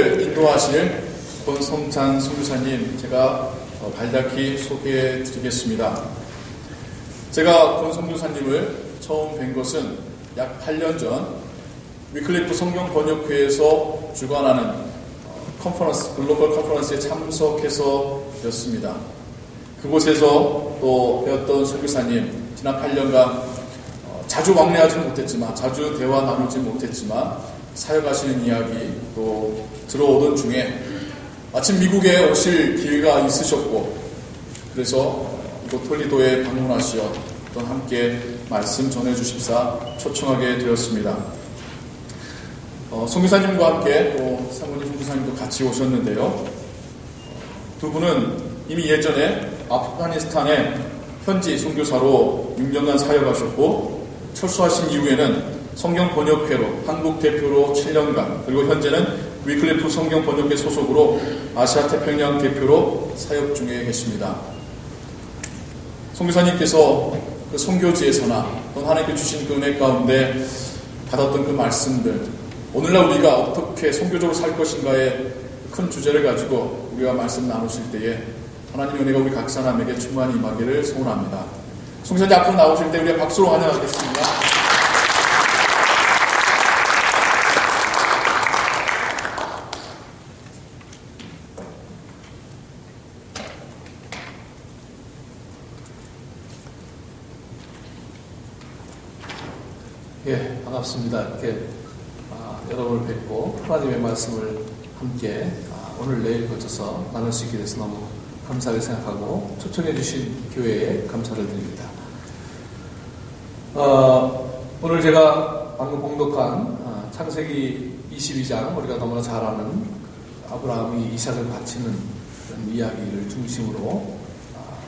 인도하실 권성찬 선교사님 제가 간략히 소개해 드리겠습니다. 제가 권 선교사님을 처음 뵌 것은 약 8년 전 위클리프 성경 번역회에서 주관하는 컨퍼런스, 글로벌 컨퍼런스에 참석해서였습니다. 그곳에서 또 배웠던 선교사님, 지난 8년간 자주 왕래하지는 못했지만, 자주 대화 나누지 못했지만 사역하시는 이야기 또 들어오던 중에 마침 미국에 오실 기회가 있으셨고, 그래서 이곳 톨리도에 방문하시어 또 함께 말씀 전해주십사 초청하게 되었습니다. 선교사님과 함께 또 사모님 선교사님도 같이 오셨는데요. 두 분은 이미 예전에 아프가니스탄에 현지 선교사로 6년간 사역하셨고, 철수하신 이후에는 성경 번역회로 한국 대표로 7년간, 그리고 현재는 위클리프 성경 번역회 소속으로 아시아 태평양 대표로 사역 중에 계십니다. 선교사님께서 그 선교지에서나 또 하나님께 주신 그 은혜 가운데 받았던 그 말씀들, 오늘날 우리가 어떻게 선교적으로 살 것인가의 큰 주제를 가지고 우리가 말씀 나누실 때에 하나님의 은혜가 우리 각 사람에게 충만히 임하기를 소원합니다. 선교사님 앞으로 나오실 때 우리가 박수로 환영하겠습니다. 예, 반갑습니다. 이렇게 여러분을 뵙고 하나님의 말씀을 함께 오늘 내일 거쳐서 나눌 수 있게 돼서 너무 감사하게 생각하고 초청해 주신 교회에 감사를 드립니다. 오늘 제가 방금 봉독한 창세기 22장, 우리가 너무나 잘 아는 아브라함이 이삭을 바치는 그런 이야기를 중심으로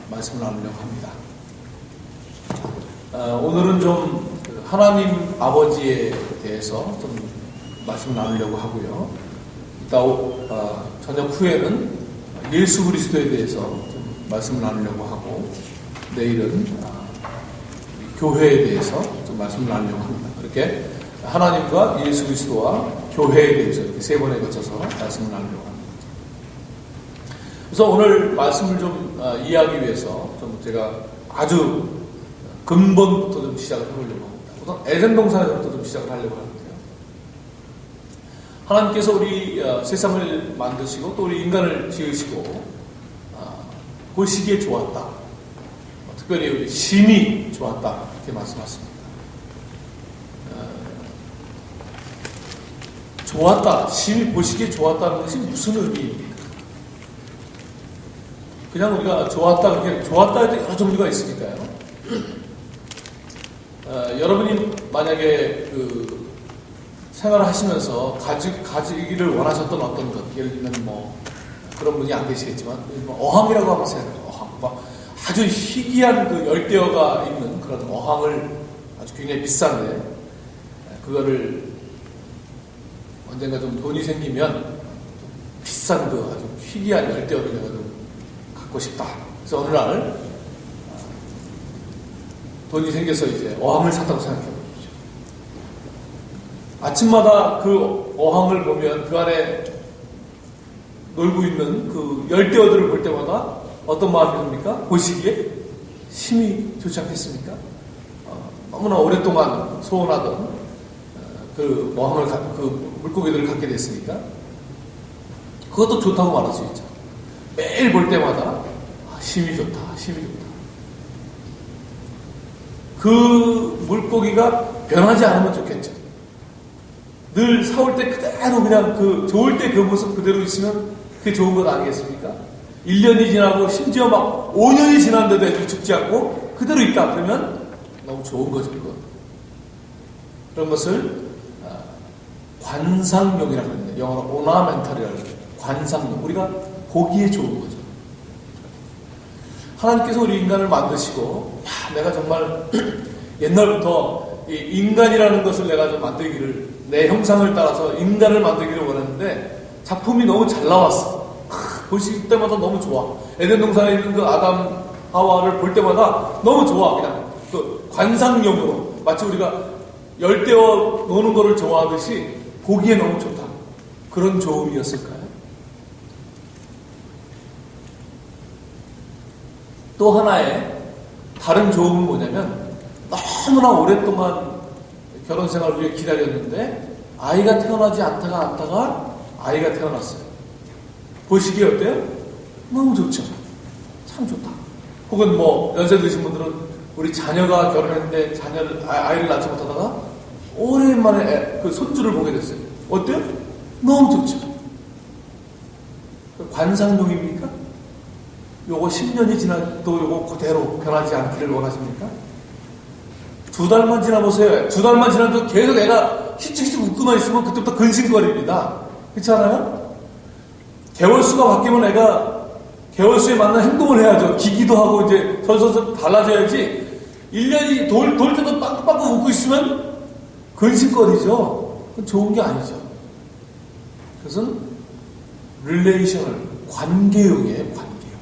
말씀을 나누려고 합니다. 오늘은 좀 하나님 아버지에 대해서 좀 말씀을 나누려고 하고요. 이따 저녁 후에는 예수 그리스도에 대해서 좀 말씀을 나누려고 하고, 내일은 교회에 대해서 좀 말씀을 나누려고 합니다. 이렇게 하나님과 예수 그리스도와 교회에 대해서 이렇게 세 번에 거쳐서 말씀을 나누려고 합니다. 그래서 오늘 말씀을 좀 이해하기 위해서 좀 제가 아주 근본부터 좀 시작을 해보려고 합니다. 우선 에덴 동산에서부터 좀 시작을 하려고 하는데요. 하나님께서 우리 세상을 만드시고 또 우리 인간을 지으시고 보시기에 좋았다. 특별히 우리 심히 좋았다. 이렇게 말씀하십니다. 좋았다, 심히 보시기에 좋았다는 것이 무슨 의미입니까? 그냥 우리가 좋았다, 그렇게 좋았다 할 때 여러 종류가 있으니까요. 여러분이 만약에 그 생활을 하시면서 가지기를 원하셨던 어떤 것, 예를 들면 뭐 그런 분이 안 계시겠지만 어항이라고 한번 생각해요. 어항, 막 아주 희귀한 그 열대어가 있는 그런 어항을 아주 굉장히 비싼데, 그거를 언젠가 좀 돈이 생기면 비싼 그 아주 희귀한 열대어를 내가 좀 갖고 싶다. 그래서 어느 날 돈이 생겨서 이제 어항을 샀다고 생각해 보십시오. 아침마다 그 어항을 보면 그 안에 놀고 있는 그 열대어들을 볼 때마다 어떤 마음이 듭니까? 보시기에 심히 좋지 않겠습니까? 너무나 오랫동안 소원하던 그 어항을, 그 물고기들을 갖게 됐으니까 그것도 좋다고 말할 수 있죠. 매일 볼 때마다 심히 좋다, 심히 좋다. 그 물고기가 변하지 않으면 좋겠죠. 늘 사올 때 그대로 그냥 그 좋을 때 그 모습 그대로 있으면 그게 좋은 것 아니겠습니까? 1년이 지나고 심지어 막 5년이 지났는데도 애들이 죽지 않고 그대로 있다. 그러면 너무 좋은 거죠. 그건. 그런 것을 관상용이라고 합니다. 영어로 ornamental이라고 합니다. 관상용. 우리가 보기에 좋은 거죠. 하나님께서 우리 인간을 만드시고, 내가 정말 옛날부터 이 인간이라는 것을 내가 좀 만들기를, 내 형상을 따라서 인간을 만들기를 원했는데 작품이 너무 잘 나왔어. 보실 때마다 너무 좋아. 에덴 동산에 있는 그 아담 하와를 볼 때마다 너무 좋아. 그냥 그 관상용으로 마치 우리가 열대어 노는 거를 좋아하듯이 보기에 너무 좋다. 그런 조음이었을까요? 또 하나의 다른 조음은 뭐냐면 너무나 오랫동안 결혼 생활을 위해 기다렸는데 아이가 태어나지 않다가 아이가 태어났어요. 보시기에 어때요? 너무 좋죠. 참 좋다. 혹은 뭐 연세 드신 분들은 우리 자녀가 결혼했는데 아이를 낳지 못하다가 오랜만에 그 손주를 보게 됐어요. 어때요? 너무 좋죠. 관상용입니까? 요거 10년이 지나도 요거 그대로 변하지 않기를 원하십니까? 2달만 지나보세요. 2달만 지나도 계속 애가 히치히치 웃고만 있으면 그때부터 근심거립니다. 그렇지 않아요? 개월수가 바뀌면 애가 개월수에 맞는 행동을 해야죠. 기기도 하고 이제 설설설 달라져야지. 1년이 돌 때도 빵긋빵긋 웃고 있으면 근심거리죠. 그건 좋은 게 아니죠. 그것은 릴레이셔널, 관계용이에요. 관계용.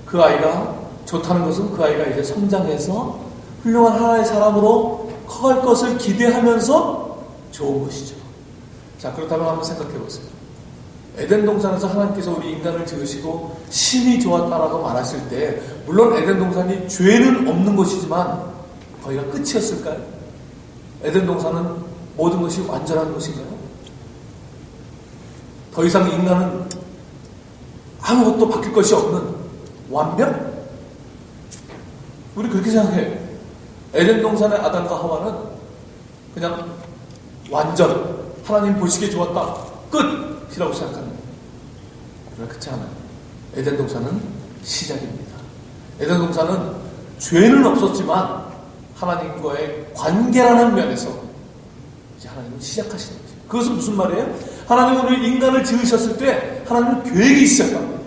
그 아이가 좋다는 것은 그 아이가 이제 성장해서 훌륭한 하나의 사람으로 커갈 것을 기대하면서 좋은 것이죠. 자, 그렇다면 한번 생각해 보세요. 에덴 동산에서 하나님께서 우리 인간을 지으시고 심히 좋았다라고 말하실 때, 물론 에덴 동산이 죄는 없는 것이지만 거기가 끝이었을까요? 에덴 동산은 모든 것이 완전한 것인가요? 더 이상 인간은 아무것도 바뀔 것이 없는 완벽? 우리 그렇게 생각해요. 에덴 동산의 아담과 하와는 그냥 완전 하나님 보시기에 좋았다 끝이라고 생각합니다. 그러나 그렇지 않아요. 에덴 동산은 시작입니다. 에덴 동산은 죄는 없었지만 하나님과의 관계라는 면에서 이제 하나님은 시작하시는 거죠. 그것은 무슨 말이에요? 하나님은 우리 인간을 지으셨을 때 하나님은 계획이 시작합니다.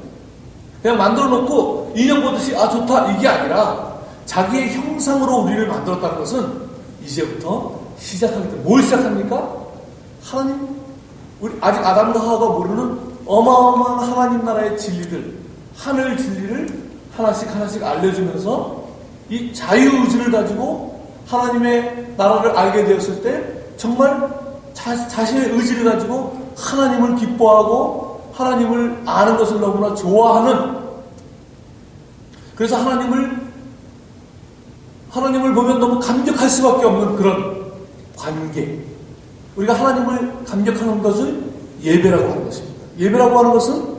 그냥 만들어 놓고 인형 보듯이 아 좋다 이게 아니라 자기의 형상으로 우리를 만들었다는 것은 이제부터 시작하기 때문에 뭘 시작합니까? 하나님, 우리 아직 아담과 하와가 모르는 어마어마한 하나님 나라의 진리들, 하늘 진리를 하나씩 알려주면서 이 자유의지를 가지고 하나님의 나라를 알게 되었을 때 정말 자신의 의지를 가지고 하나님을 기뻐하고 하나님을 아는 것을 너무나 좋아하는, 그래서 하나님을 보면 너무 감격할 수밖에 없는 그런 관계. 우리가 하나님을 감격하는 것을 예배라고 하는 것입니다. 예배라고 하는 것은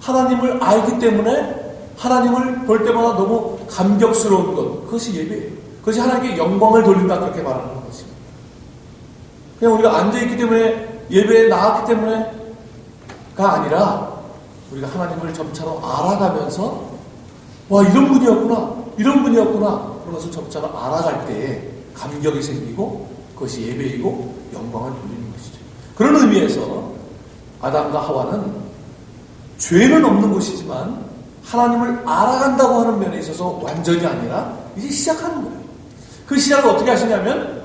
하나님을 알기 때문에 하나님을 볼 때마다 너무 감격스러운 것. 그것이 예배예요. 그것이 하나님께 영광을 돌린다 그렇게 말하는 것입니다. 그냥 우리가 앉아있기 때문에 예배에 나왔기 때문에가 아니라 우리가 하나님을 점차로 알아가면서 와 이런 분이었구나 그런 것을 점차로 알아갈 때에 감격이 생기고 그것이 예배이고 영광을 돌리는 것이죠. 그런 의미에서 아담과 하와는 죄는 없는 것이지만 하나님을 알아간다고 하는 면에 있어서 완전이 아니라 이제 시작하는 거예요. 그 시작을 어떻게 하시냐면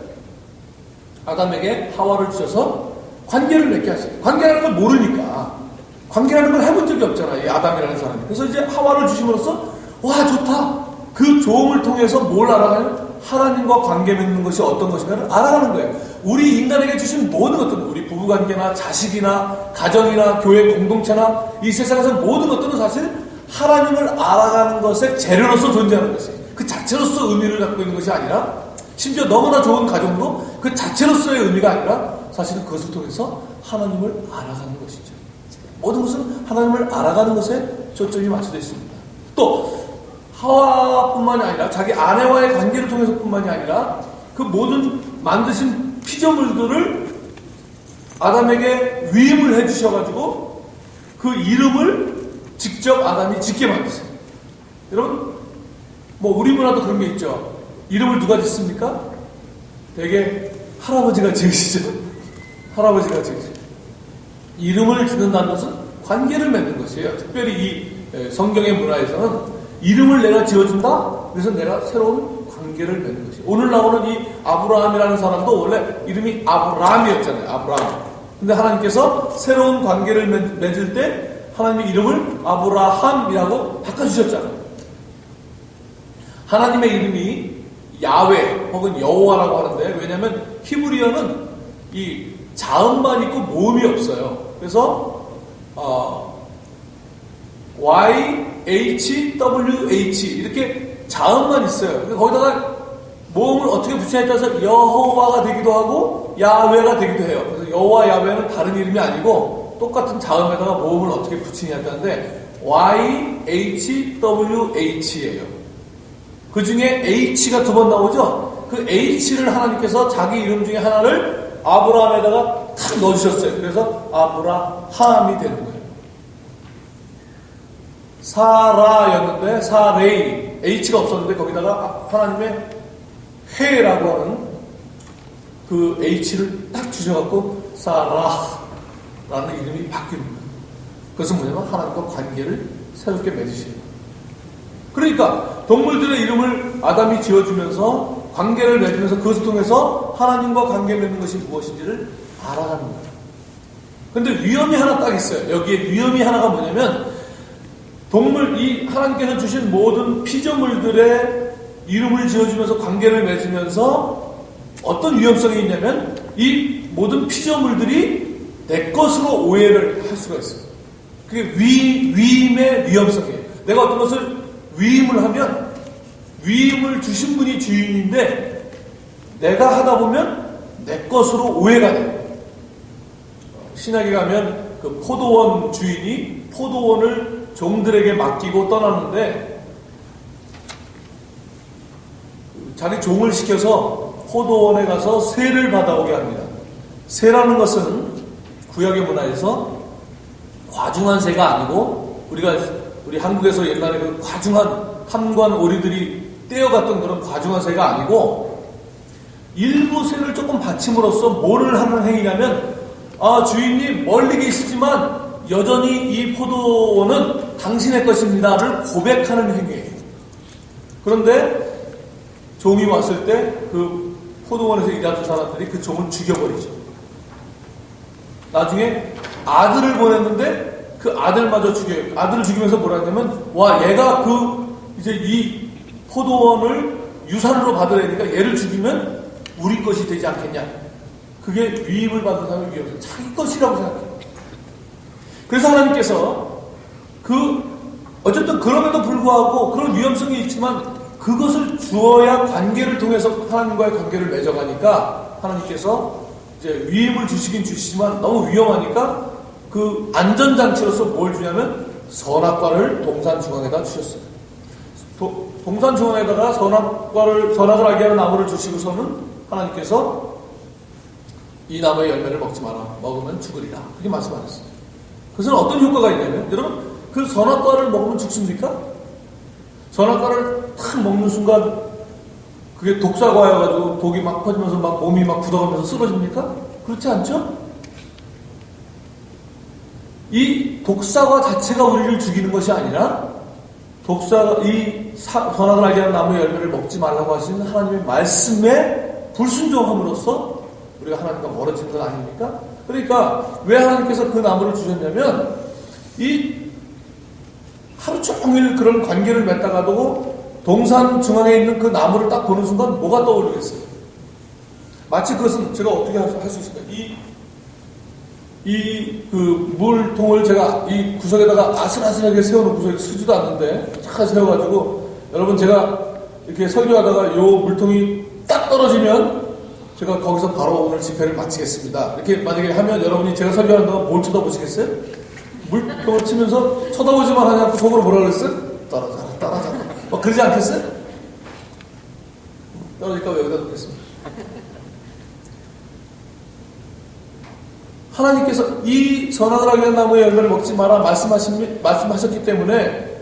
아담에게 하와를 주셔서 관계를 맺게 하세요. 관계라는 걸 모르니까, 관계라는 걸 해본 적이 없잖아요, 이 아담이라는 사람이. 그래서 이제 하와를 주심으로써 와 좋다, 그 조음을 통해서 뭘 알아가요? 하나님과 관계 맺는 것이 어떤 것인가를 알아가는 거예요. 우리 인간에게 주신 모든 것들은, 우리 부부관계나 자식이나 가정이나 교회 공동체나 이 세상에서 모든 것들은 사실 하나님을 알아가는 것의 재료로서 존재하는 것이에요. 그 자체로서 의미를 갖고 있는 것이 아니라, 심지어 너무나 좋은 가정도 그 자체로서의 의미가 아니라 사실은 그것을 통해서 하나님을 알아가는 것이죠. 모든 것은 하나님을 알아가는 것에 초점이 맞춰져 있습니다. 또 하와뿐만이 아니라 자기 아내와의 관계를 통해서뿐만이 아니라 그 모든 만드신 피조물들을 아담에게 위임을 해주셔가지고 그 이름을 직접 아담이 짓게 만드세요. 여러분, 뭐 우리 문화도 그런 게 있죠. 이름을 누가 짓습니까? 되게 할아버지가 지으시죠. 할아버지가 지으시죠. 이름을 짓는다는 것은 관계를 맺는 것이에요. 특별히 이 성경의 문화에서는 이름을 내가 지어준다? 그래서 내가 새로운 관계를 맺는 것이에요. 오늘 나오는 이 아브라함이라는 사람도 원래 이름이 아브람이었잖아요. 아브람. 근데 하나님께서 새로운 관계를 맺을 때 하나님의 이름을 아브라함이라고 바꿔주셨잖아요. 하나님의 이름이 야훼 혹은 여호와라고 하는데, 왜냐하면 히브리어는 이 자음만 있고 모음이 없어요. 그래서 YHWH 이렇게 자음만 있어요. 거기다가 모음을 어떻게 붙이냐에 따라서 여호와가 되기도 하고 야훼가 되기도 해요. 그래서 여호와 야훼는 다른 이름이 아니고 똑같은 자음에다가 모음을 어떻게 붙이냐에 따른데 YHWH예요. 그 중에 H가 2번 나오죠. 그 H를 하나님께서 자기 이름 중에 하나를 아브라함에다가 탁 넣어주셨어요. 그래서 아브라함이 되는 거예요. 사라였는데 사레이 H가 없었는데 거기다가 하나님의 해라고 하는 그 H를 딱 주셔갖고 사라라는 이름이 바뀌는 거예요. 그것은 뭐냐면 하나님과 관계를 새롭게 맺으시는 거예요. 그러니까 동물들의 이름을 아담이 지어주면서 관계를 맺으면서 그것을 통해서 하나님과 관계 맺는 것이 무엇인지를 알아가는 거예요. 근데 위험이 하나 딱 있어요. 여기에 위험이 하나가 뭐냐면 이 하나님께서 주신 모든 피조물들의 이름을 지어주면서 관계를 맺으면서 어떤 위험성이 있냐면 이 모든 피조물들이 내 것으로 오해를 할 수가 있어요. 그게 위임의 위험성이에요. 내가 어떤 것을 위임을 하면 위임을 주신 분이 주인인데 내가 하다 보면 내 것으로 오해가 돼요. 신약에 가면 그 포도원 주인이 포도원을 종들에게 맡기고 떠났는데 자기 종을 시켜서 포도원에 가서 세를 받아오게 합니다. 세라는 것은 구약의 문화에서 과중한 새가 아니고 우리 한국에서 옛날에 그 과중한 한관 오리들이 떼어갔던 그런 과중한 새가 아니고 일부 새를 조금 받침으로써 뭐를 하는 행위냐면 주인님 멀리 계시지만 여전히 이 포도원은 당신의 것입니다를 고백하는 행위예요. 그런데 종이 왔을 때 그 포도원에서 일하던 사람들이 그 종을 죽여버리죠. 나중에 아들을 보냈는데 그 아들마저 죽여요. 아들을 죽이면서 뭐라 했냐면 얘가 이제 이 포도원을 유산으로 받으려니까 얘를 죽이면 우리 것이 되지 않겠냐. 그게 위임을 받은 사람의 위험성. 자기 것이라고 생각해요. 그래서 하나님께서 어쨌든 그럼에도 불구하고 그런 위험성이 있지만 그것을 주어야 관계를 통해서 하나님과의 관계를 맺어가니까 하나님께서 이제 위임을 주시긴 주시지만 너무 위험하니까 그 안전장치로서 뭘 주냐면 선악과를 동산 중앙에다 주셨어요. 동산 중앙에다가 선악을 알게 하는 나무를 주시고서는 하나님께서 이 나무의 열매를 먹지 마라. 먹으면 죽으리라. 그렇게 말씀하셨어요. 그것은 어떤 효과가 있냐면 여러분 그 선악과를 먹으면 죽습니까? 선악과를 탁 먹는 순간 그게 독사과여가지고 독이 막 퍼지면서 막 몸이 막 굳어가면서 쓰러집니까? 그렇지 않죠? 이 독사과 자체가 우리를 죽이는 것이 아니라 선악을 알게 하는 나무의 열매를 먹지 말라고 하시는 하나님의 말씀에 불순종함으로써 우리가 하나님과 멀어지는 것 아닙니까? 그러니까 왜 하나님께서 그 나무를 주셨냐면 하루 종일 그런 관계를 맺다가도 동산 중앙에 있는 그 나무를 딱 보는 순간 뭐가 떠오르겠어요? 마치 그것은 제가 어떻게 할 수 있을까요? 그 물통을 제가 이 구석에다가 아슬아슬하게 세워놓은 구석에 쓰지도 않는데 착 세워가지고 여러분 제가 이렇게 설교하다가 요 물통이 딱 떨어지면 제가 거기서 바로 오늘 집회를 마치겠습니다. 이렇게 만약에 하면 여러분이 제가 설교하는 동안 뭘 쳐다보시겠어요? 물통을 치면서 쳐다보지만 하냐고 속으로 뭐라 그랬어요? 떨어져라. 그러지 않겠어요? 떨어질까 왜 여기다 놓겠습니다. 하나님께서 이 선악을 알게 하는 나무의 열매를 먹지 마라 말씀하셨기 때문에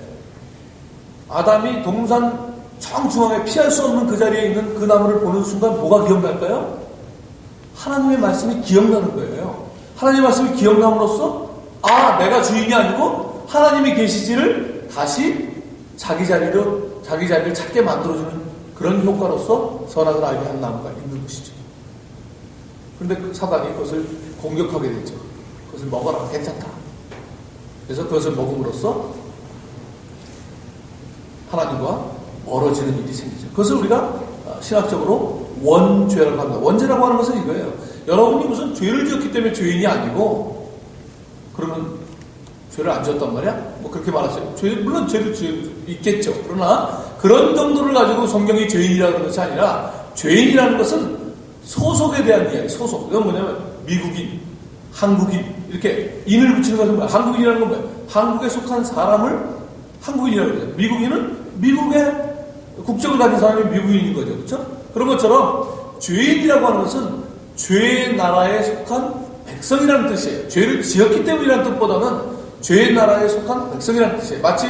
아담이 동산 정중앙에 피할 수 없는 그 자리에 있는 그 나무를 보는 순간 뭐가 기억날까요? 하나님의 말씀이 기억나는 거예요. 하나님의 말씀이 기억남으로써 내가 주인이 아니고 하나님이 계시지를 다시 자기 자리를 찾게 만들어주는 그런 효과로서 선악을 알게 하는 나무가 있는 것이죠. 그런데 사단이 그것을 공격하게 됐죠. 그것을 먹어라. 괜찮다. 그래서 그것을 먹음으로써 하나님과 멀어지는 일이 생기죠. 그것을 우리가 신학적으로 원죄라고 합니다. 원죄라고 하는 것은 이거예요. 여러분이 무슨 죄를 지었기 때문에 죄인이 아니고 그러면 죄를 안 지었단 말이야? 뭐 그렇게 말하세요. 물론 죄도 있겠죠. 그러나 그런 정도를 가지고 성경이 죄인이라고 하는 것이 아니라 죄인이라는 것은 소속에 대한 이야기, 소속. 이건 뭐냐면 미국인, 한국인 이렇게 인을 붙이는 것은 뭐야? 한국인이라는 건 뭐야? 한국에 속한 사람을 한국인이라고 그래요. 미국인은 미국의 국적을 가진 사람이 미국인인 거죠. 그렇죠? 그런 것처럼 죄인이라고 하는 것은 죄의 나라에 속한 백성이라는 뜻이에요. 죄를 지었기 때문이라는 뜻보다는 죄의 나라에 속한 백성이라는 뜻이에요. 마치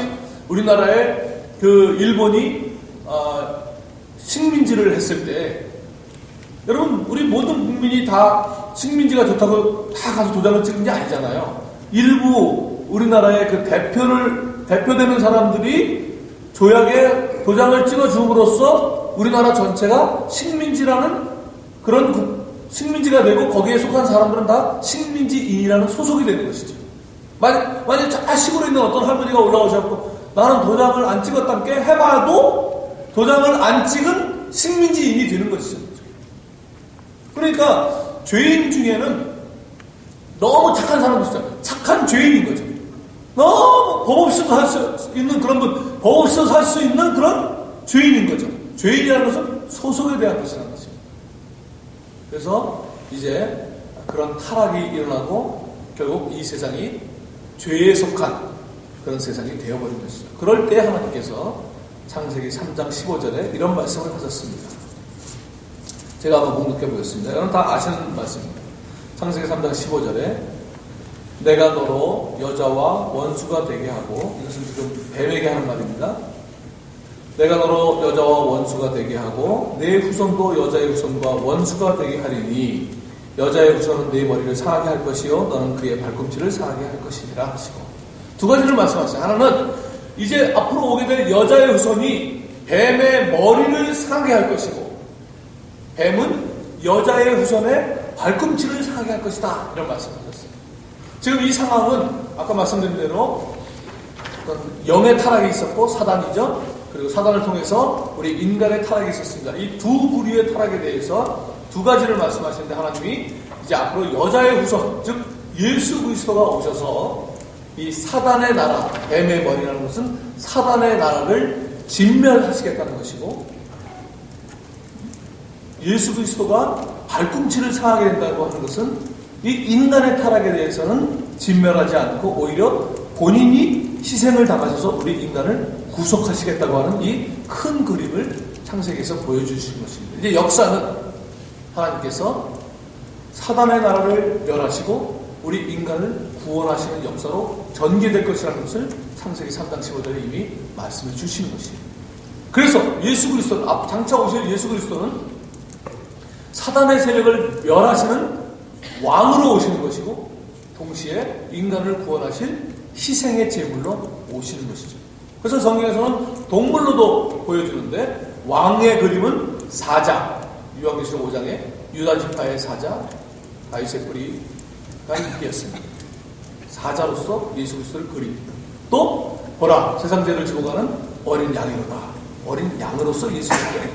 우리나라에 그 일본이 식민지를 했을 때 여러분 우리 모든 국민이 다 식민지가 좋다고 다 가서 도장을 찍은 게 아니잖아요. 일부 우리나라의 그 대표되는 사람들이 조약에 도장을 찍어줌으로써 우리나라 전체가 식민지라는 그런 식민지가 되고 거기에 속한 사람들은 다 식민지인이라는 소속이 되는 것이죠. 만약 저 시골에 있는 어떤 할머니가 올라오셔서 나는 도장을 안 찍었다는 게 해봐도 도장을 안 찍은 식민지인이 되는 것이죠. 그러니까 죄인 중에는 너무 착한 사람도 있어요. 착한 죄인인 거죠. 너무 법 없이도 할 수 있는 그런 분, 법 없이도 살 수 있는 그런 죄인인 거죠. 죄인이라는 것은 소속에 대한 것이라는 것입니다. 그래서 이제 그런 타락이 일어나고 결국 이 세상이 죄에 속한 그런 세상이 되어버린 것이죠. 그럴 때 하나님께서 창세기 3장 15절에 이런 말씀을 하셨습니다. 제가 한번 공독해 보겠습니다. 여러분 다 아시는 말씀입니다. 창세기 3장 15절에 내가 너로 여자와 원수가 되게 하고, 이것은 지금 뱀에게 하는 말입니다. 내가 너로 여자와 원수가 되게 하고 내 후손도 여자의 후손과 원수가 되게 하리니 여자의 후손은 네 머리를 상하게 할 것이요 너는 그의 발꿈치를 상하게 할 것이니라 하시고, 두 가지를 말씀하셨어요. 하나는 이제 앞으로 오게 될 여자의 후손이 뱀의 머리를 상하게 할 것이고, 뱀은 여자의 후손의 발꿈치를 상하게 할 것이다, 이런 말씀하셨어요. 지금 이 상황은 아까 말씀드린 대로 어떤 영의 타락이 있었고 사단이죠. 그리고 사단을 통해서 우리 인간의 타락이 있었습니다. 이 두 부류의 타락에 대해서 두 가지를 말씀하시는데, 하나님이 이제 앞으로 여자의 후손, 즉 예수 그리스도가 오셔서 이 사단의 나라, 뱀의 머리라는 것은 사단의 나라를 진멸하시겠다는 것이고, 예수 그리스도가 발꿈치를 상하게 된다고 하는 것은 이 인간의 타락에 대해서는 진멸하지 않고 오히려 본인이 희생을 당하셔서 우리 인간을 구속하시겠다고 하는 이 큰 그림을 창세기에서 보여주신 것입니다. 이제 역사는 하나님께서 사단의 나라를 멸하시고 우리 인간을 구원하시는 역사로 전개될 것이라는 것을 창세기 3장 15절에 이미 말씀해 주시는 것입니다. 그래서 예수 그리스도는, 장차 오실 예수 그리스도는 사단의 세력을 멸하시는 왕으로 오시는 것이고, 동시에 인간을 구원하실 희생의 제물로 오시는 것이죠. 그래서 성경에서는 동물로도 보여주는데, 왕의 그림은 사자, 요한계시록 5장에 유다 지파의 사자 다윗의 뿌리가 인기였습니다. 사자로서 예수 그리스도를 그립니다. 또 보라, 세상 죄를 지고 가는 어린 양이로다. 어린 양으로서 예수 그리스도를,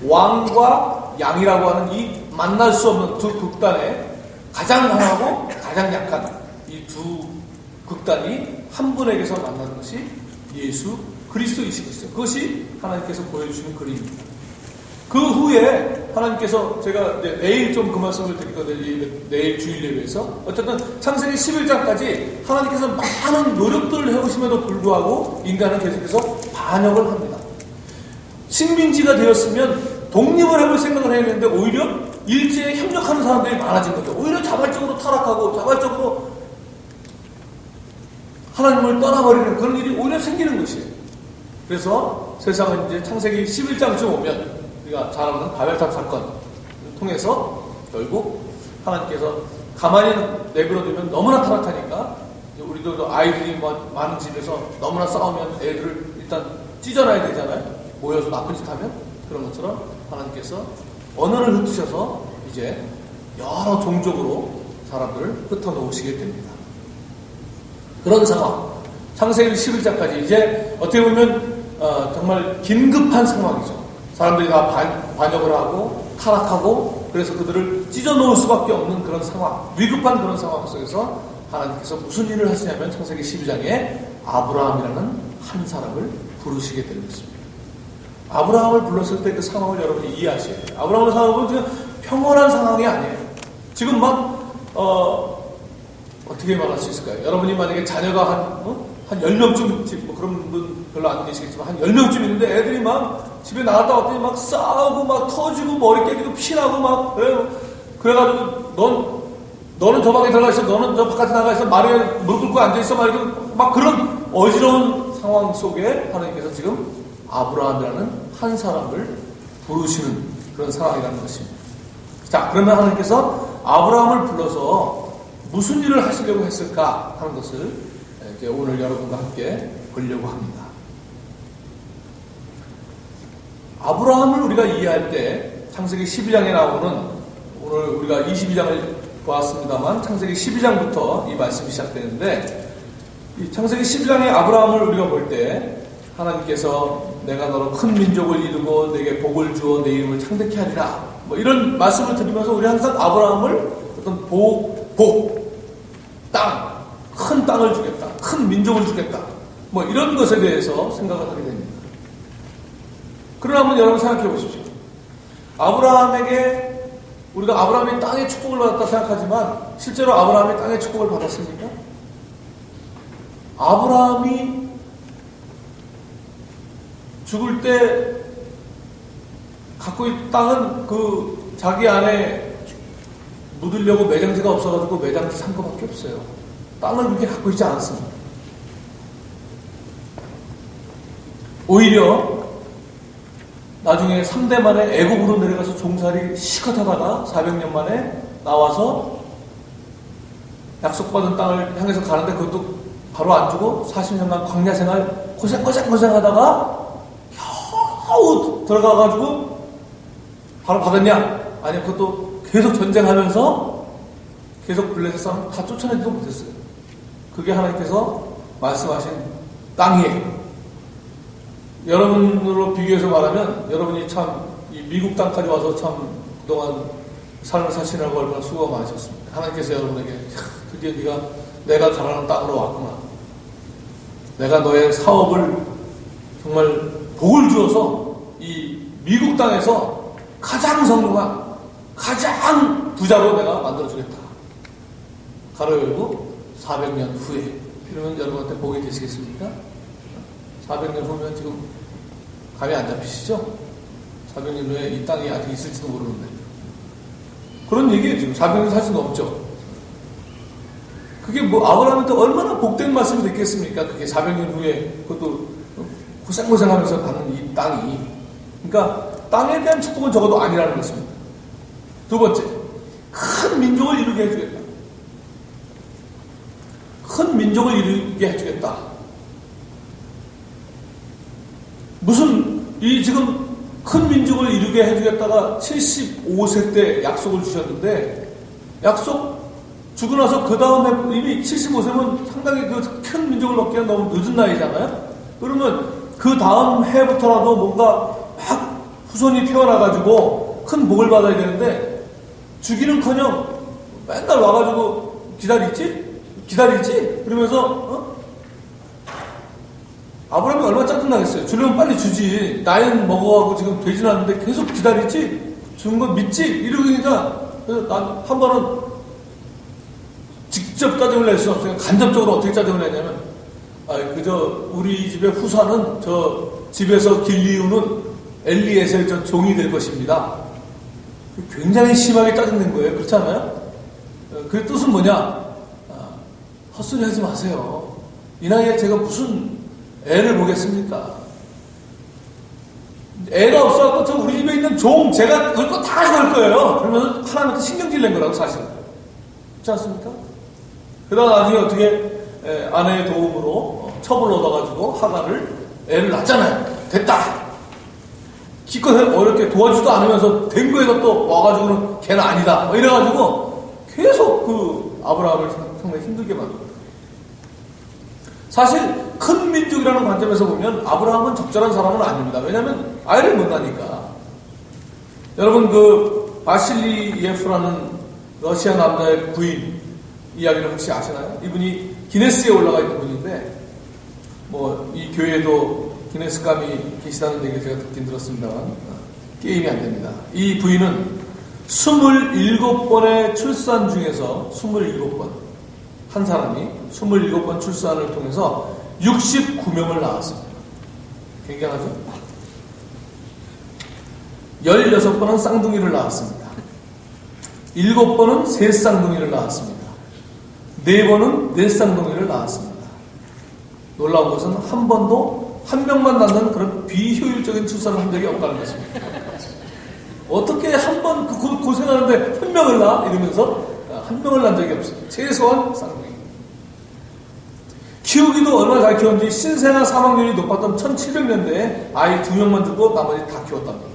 왕과 양이라고 하는 이 만날 수 없는 두 극단에 가장 강하고 가장 약한 이 두 극단이 한 분에게서 만나는 것이 예수 그리스도이신 것이죠. 그것이 하나님께서 보여주시는 그림입니다. 그 후에 하나님께서, 제가 내일 좀 그 말씀을 드리거든요. 내일 주일 예배에서. 어쨌든 창세기 11장까지 하나님께서 많은 노력들을 해오심에도 불구하고 인간은 계속해서 반역을 합니다. 식민지가 되었으면 독립을 해볼 생각을 해야 되는데 오히려 일제에 협력하는 사람들이 많아진 거죠. 오히려 자발적으로 타락하고 자발적으로 하나님을 떠나버리는 그런 일이 오히려 생기는 것이에요. 그래서 세상은 이제 창세기 11장쯤 오면 우리가 잘 아는 바벨탑 사건을 통해서 결국 하나님께서 가만히 내버려두면 너무나 타락하니까, 우리도 아이들이 많은 집에서 너무나 싸우면 애들을 일단 찢어놔야 되잖아요. 모여서 나쁜 짓 하면. 그런 것처럼 하나님께서 언어를 흩으셔서 이제 여러 종족으로 사람들을 흩어놓으시게 됩니다. 그런 상황, 창세기 11장까지 이제 어떻게 보면 정말 긴급한 상황이죠. 사람들이 다 반역을 하고 타락하고, 그래서 그들을 찢어놓을 수밖에 없는 그런 상황, 위급한 그런 상황 속에서 하나님께서 무슨 일을 하시냐면 창세기 12장에 아브라함이라는 한 사람을 부르시게 되는 것입니다. 아브라함을 불렀을 때 그 상황을 여러분이 이해하셔야 돼요. 아브라함의 상황은 그냥 평온한 상황이 아니에요. 지금 막 어떻게 말할 수 있을까요? 여러분이 만약에 자녀가 한 10명쯤, 뭐 그런 분 별로 안 계시겠지만 한 10명쯤 있는데 애들이 막 집에 나갔다 왔더니 막 싸우고 막 터지고 머리 깨지고 피나고 막 그래가지고 너는 저 방에 들어가 있어, 너는 저 바깥에 나가 있어, 말에 무릎 꿇고 앉아 있어, 막 그런 어지러운 상황 속에 하나님께서 지금 아브라함이라는 한 사람을 부르시는 그런 상황이라는 것입니다. 자, 그러면 하나님께서 아브라함을 불러서 무슨 일을 하시려고 했을까 하는 것을 이제 오늘 여러분과 함께 보려고 합니다. 아브라함을 우리가 이해할 때 창세기 12장에 나오는, 오늘 우리가 22장을 보았습니다만 창세기 12장부터 이 말씀이 시작되는데, 이 창세기 12장의 아브라함을 우리가 볼 때 하나님께서 내가 너로 큰 민족을 이루고 내게 복을 주어 내 이름을 창대케 하리라, 뭐 이런 말씀을 드리면서 우리 항상 아브라함을 어떤 땅, 큰 땅을 주겠다, 큰 민족을 주겠다, 뭐 이런 것에 대해서 생각을 하게 됩니다. 그러나 한번 여러분 생각해 보십시오. 우리가 아브라함이 땅의 축복을 받았다 생각하지만 실제로 아브라함이 땅의 축복을 받았습니까? 아브라함이 죽을 때 갖고 있는 땅은 그 자기 안에 묻으려고 매장지가 없어가지고 매장지 산 것밖에 없어요. 땅을 그렇게 갖고 있지 않았습니다. 오히려 나중에 3대 만에 애국으로 내려가서 종살이 시컷하다가 400년 만에 나와서 약속받은 땅을 향해서 가는데 그것도 바로 안 주고 40년간 광야 생활 고생하다가 겨우 들어가가지고 바로 받았냐? 아니, 그것도 계속 전쟁하면서 계속 블레셋 사람 다 쫓아내지도 못했어요. 그게 하나님께서 말씀하신 땅이에요. 여러분으로 비교해서 말하면 여러분이 참 이 미국 땅까지 와서 참 그동안 삶을 사시느라고 얼마나 수고가 많으셨습니까? 하나님께서 여러분에게 드디어 내가 가라는 땅으로 왔구나. 내가 너의 사업을 정말 복을 주어서 이 미국 땅에서 가장 성공한, 가장 부자로 내가 만들어주겠다. 가로 열고 400년 후에. 이러면 여러분한테 복이 되시겠습니까? 400년 후면 지금 감이 안 잡히시죠? 400년 후에 이 땅이 아직 있을지도 모르는데. 그런 얘기예요. 지금 400년 살 수는 없죠. 그게 뭐 아브라함한테 얼마나 복된 말씀이 됐겠습니까? 그게 400년 후에 그것도 고생하면서 받는 이 땅이. 그러니까 땅에 대한 축복은 적어도 아니라는 것입니다. 두 번째, 큰 민족을 이루게 해주겠다. 큰 민족을 이루게 해주겠다. 지금 큰 민족을 이루게 해주겠다가 75세 때 약속을 주셨는데, 주고 나서 그 다음에 이미 75세면 상당히 그 큰 민족을 얻기에는 너무 늦은 나이잖아요? 그러면 그 다음 해부터라도 뭔가 막 후손이 태어나가지고 큰 복을 받아야 되는데, 주기는커녕 맨날 와가지고 기다리지? 그러면서, 아브라함이 얼마나 짜증나겠어요. 주려면 빨리 주지. 나이는 먹어가고 지금 되진 않는데 계속 기다리지? 주는 거 믿지? 이러니까, 그래서 난 한 번은 직접 짜증을 낼 수 없어요. 간접적으로 어떻게 짜증을 내냐면, 우리 집의 후사는 저 집에서 길리우는 엘리에셀 저 종이 될 것입니다. 굉장히 심하게 짜증낸 거예요. 그렇지 않아요? 그 뜻은 뭐냐? 헛소리 하지 마세요. 이 나이에 제가 무슨 애를 보겠습니까? 애가 없어갖고 저 우리 집에 있는 종 제가 그거 다 가져갈 거예요. 그러면 하나님한테 신경질 낸 거라고 사실은. 그렇지 않습니까? 그러다 나중에 어떻게 아내의 도움으로 첩을 얻어가지고 하가를 애를 낳잖아요. 됐다. 기껏 어렵게 도와주지도 않으면서 된 거에서 또 와가지고는 걔는 아니다. 이래가지고 계속 그 아브라함을 상당히 힘들게 만듭니다. 사실 큰 민족이라는 관점에서 보면 아브라함은 적절한 사람은 아닙니다. 왜냐하면 아이를 못 낳으니까. 여러분 그 바실리예프라는 러시아 남자의 부인, 이야기를 혹시 아시나요? 이분이 기네스에 올라가 있는 분인데, 이 교회에도 기네스감이 계시다는 얘기 제가 듣긴 들었습니다만, 게임이 안 됩니다. 이 부인은 27번의 출산 중에서 27번, 한 사람이 27번 출산을 통해서 69명을 낳았습니다. 굉장하죠? 16번은 쌍둥이를 낳았습니다. 7번은 세 쌍둥이를 낳았습니다. 4번은 네 쌍둥이를 낳았습니다. 놀라운 것은 한 번도 한 명만 낳는 그런 비효율적인 출산을 한 적이 없다는 것입니다. 어떻게 한 번 고생하는데 한 명을 낳아? 이러면서 한 명을 낳은 적이 없습니다. 최소한 쌍둥이. 키우기도 얼마나 잘 키웠는지 신생아 사망률이 높았던 1700년대에 아이 2명만 두고 나머지 다 키웠답니다.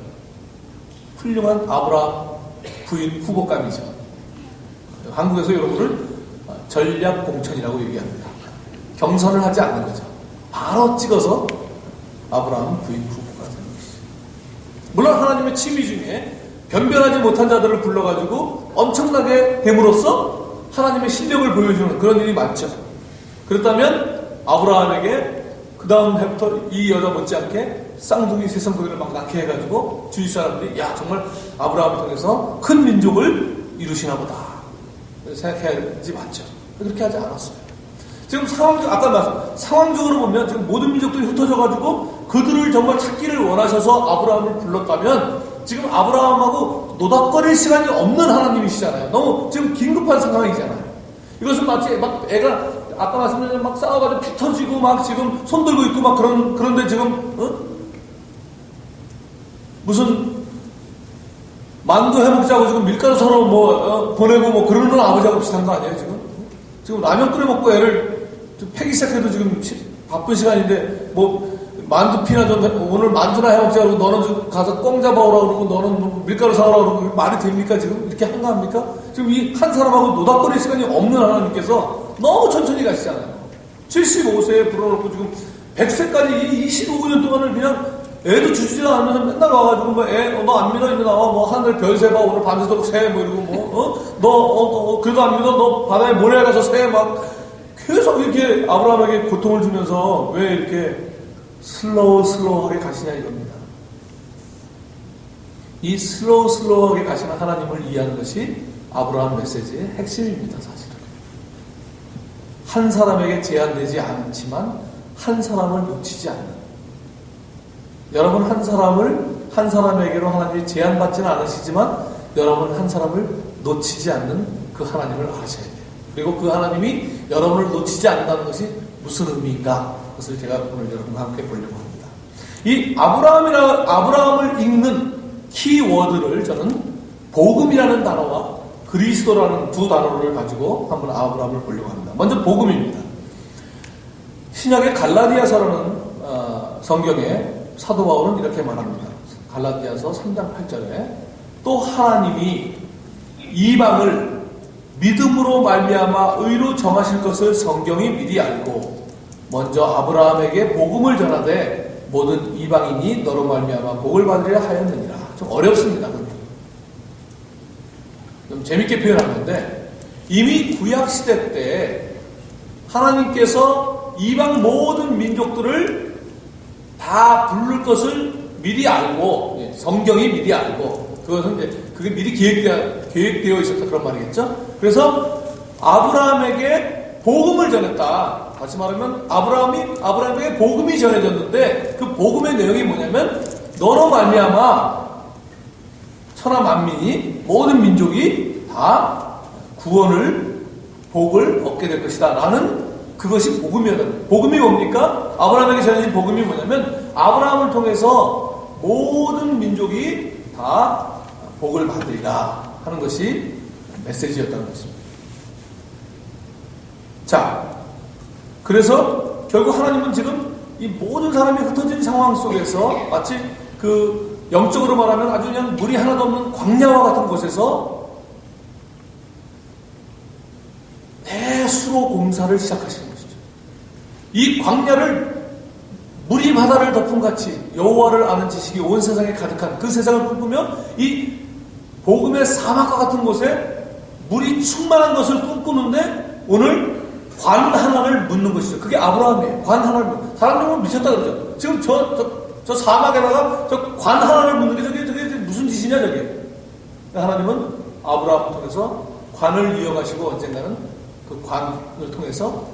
훌륭한 아브라함 부인 후보감이죠. 한국에서 여러분을 전략공천이라고 얘기합니다. 경선을 하지 않는 거죠. 바로 찍어서 아브라함 부인 후보가 되는 것이죠. 물론 하나님의 칭의 중에 변변하지 못한 자들을 불러가지고 엄청나게 됨으로써 하나님의 실력을 보여주는 그런 일이 많죠. 그렇다면 아브라함에게 그 다음 해부터 이 여자 못지않게 쌍둥이, 세 쌍둥이를 막 낳게 해가지고 주위 사람들이 야 정말 아브라함을 통해서 큰 민족을 이루시나 보다 생각해야지 맞죠. 그렇게 하지 않았어요. 지금 아까 말씀 상황적으로 보면 지금 모든 민족들이 흩어져가지고 그들을 정말 찾기를 원하셔서 아브라함을 불렀다면 지금 아브라함하고 노닥거릴 시간이 없는 하나님이시잖아요. 너무 지금 긴급한 상황이잖아요. 이것은 마치 막 애가 아까 말씀드린 막 싸워가지고 피 터지고 막 지금 손 들고 있고 막 그런데 지금 무슨 만두 해먹자고 지금 밀가루 사러 보내고 그러는 아버지하고 비슷한 거 아니에요 지금 라면 끓여 먹고 애를 패기 시작해도 지금 바쁜 시간인데 만두피나 좀 오늘 만두나 해먹자 그러고 너는 좀 가서 꽁 잡아오라 그러고 너는 밀가루 사오라 그러고 말이 됩니까 지금 이렇게 한가합니까? 지금 이 한 사람하고 노닥거릴 시간이 없는 하나님께서 너무 천천히 가시잖아요. 75세에 불어놓고 지금 100세까지 25년 동안을 그냥 애도 주지도 않으면서 맨날 와가지고 너 안 믿어? 이제 나와 하늘 별 세봐 오늘 밤새도록 새 이러고 너 그래도 안 믿어? 너 바다에 모래에 가서 새 막 계속 이렇게 아브라함에게 고통을 주면서 왜 이렇게 슬로우하게 가시냐 이겁니다. 이 슬로우하게 가시는 하나님을 이해하는 것이 아브라함 메시지의 핵심입니다. 사실은 한 사람에게 제한되지 않지만 한 사람을 놓치지 않는, 여러분 한 사람에게로 하나님이 제한받지는 않으시지만 여러분 한 사람을 놓치지 않는 그 하나님을 아셔야 돼요. 그리고 그 하나님이 여러분을 놓치지 않는다는 것이 무슨 의미인가? 그것을 제가 오늘 여러분과 함께 보려고 합니다. 이 아브라함을 읽는 키워드를 저는 복음이라는 단어와 그리스도라는 두 단어를 가지고 한번 아브라함을 보려고 합니다. 먼저 복음입니다. 신약의 갈라디아서라는 성경에 사도 바울은 이렇게 말합니다. 갈라디아서 3장 8절에 또 하나님이 이방을 믿음으로 말미암아 의로 정하실 것을 성경이 미리 알고 먼저 아브라함에게 복음을 전하되 모든 이방인이 너로 말미암아 복을 받으리라 하였느니라. 좀 어렵습니다. 좀 재밌게 표현하는데 이미 구약시대 때 하나님께서 이방 모든 민족들을 다 부를 것을 미리 알고 성경이 미리 알고 그것은 이제 그게 미리 계획되어 있었다 그런 말이겠죠. 그래서 아브라함에게 복음을 전했다. 다시 말하면 아브라함에게 복음이 전해졌는데 그 복음의 내용이 뭐냐면 너로 말미암아 천하 만민이 모든 민족이 다 구원을 복을 얻게 될 것이다 라는 그것이 복음이었다. 복음이 뭡니까? 아브라함에게 전해진 복음이 뭐냐면 아브라함을 통해서 모든 민족이 다 복을 받으리라 하는 것이 메시지였다는 것입니다. 자, 그래서 결국 하나님은 지금 이 모든 사람이 흩어진 상황 속에서 마치 그 영적으로 말하면 아주 그냥 물이 하나도 없는 광야와 같은 곳에서 대수로 공사를 시작하시는 것이죠. 이 광야를 물이 바다를 덮은 같이 여호와를 아는 지식이 온 세상에 가득한 그 세상을 꿈꾸며 이 복음의 사막과 같은 곳에 물이 충만한 것을 꿈꾸는데 오늘 관 하나를 묻는 것이죠. 그게 아브라함이에요. 관 하나를 묻는. 사람들은 미쳤다 그러죠. 지금 저 사막에다가 저 관 하나를 묻는 게 저게 무슨 짓이냐 저게. 하나님은 아브라함을 통해서 관을 이어가시고 언젠가는 그 관을 통해서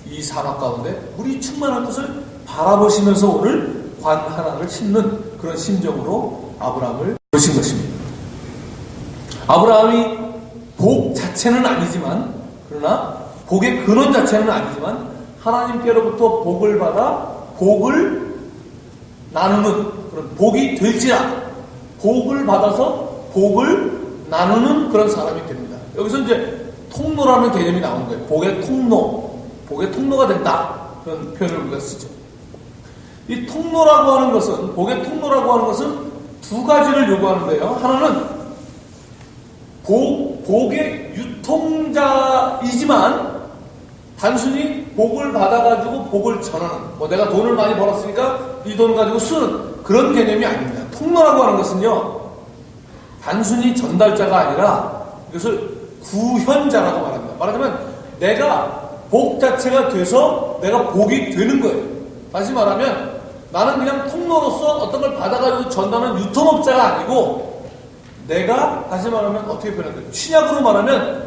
이 사막 가운데 물이 충만한 것을 바라보시면서 오늘 관 하나를 심는 그런 심정으로 아브라함을 부르신 것입니다. 아브라함이 복 자체는 아니지만, 그러나 복의 근원 자체는 아니지만 하나님께로부터 복을 받아 복을 나누는 그런 복이 될지라, 복을 받아서 복을 나누는 그런 사람이 됩니다. 여기서 이제 통로라는 개념이 나오는 거예요. 복의 통로가 된다. 그런 표현을 우리가 쓰죠. 이 통로라고 하는 것은, 복의 통로라고 하는 것은 두 가지를 요구하는데요. 하나는 복의 유통자이지만 단순히 복을 받아가지고 복을 전하는, 내가 돈을 많이 벌었으니까 이 돈 가지고 쓰는 그런 개념이 아닙니다. 통로라고 하는 것은요, 단순히 전달자가 아니라 이것을 구현자라고 말합니다. 말하자면 내가 복 자체가 돼서 내가 복이 되는 거예요. 다시 말하면 나는 그냥 통로로서 어떤 걸 받아가지고 전하는 유통업자가 아니고, 내가 다시 말하면 어떻게 표현할까요? 신약으로 말하면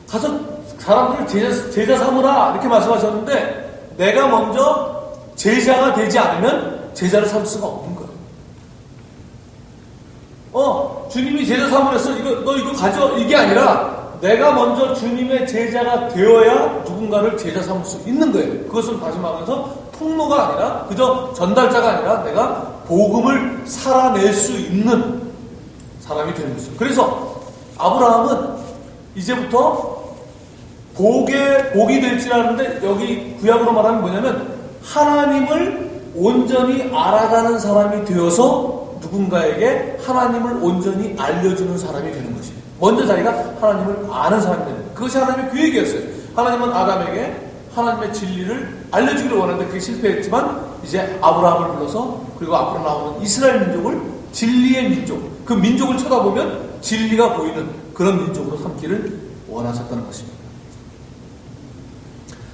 가서 사람들을 제자 삼으라 이렇게 말씀하셨는데, 내가 먼저 제자가 되지 않으면 제자를 삼을 수가 없는 거예요. 주님이 제자 삼으랬어. 너 이거 가져. 이게 아니라 내가 먼저 주님의 제자가 되어야 누군가를 제자 삼을 수 있는 거예요. 그것은 다시 말해서 통로가 아니라, 그저 전달자가 아니라 내가 복음을 살아낼 수 있는 사람이 되는 거죠. 그래서 아브라함은 이제부터 복이 될지라는데, 여기 구약으로 말하면 뭐냐면 하나님을 온전히 알아가는 사람이 되어서 누군가에게 하나님을 온전히 알려주는 사람이 되는 것이에요. 먼저 자기가 하나님을 아는 사람이 되는 거예요. 그것이 하나님의 계획이었어요. 하나님은 아담에게 하나님의 진리를 알려주기를 원하는데 그게 실패했지만, 이제 아브라함을 불러서, 그리고 앞으로 나오는 이스라엘 민족을 진리의 민족, 그 민족을 쳐다보면 진리가 보이는 그런 민족으로 삼기를 원하셨다는 것입니다.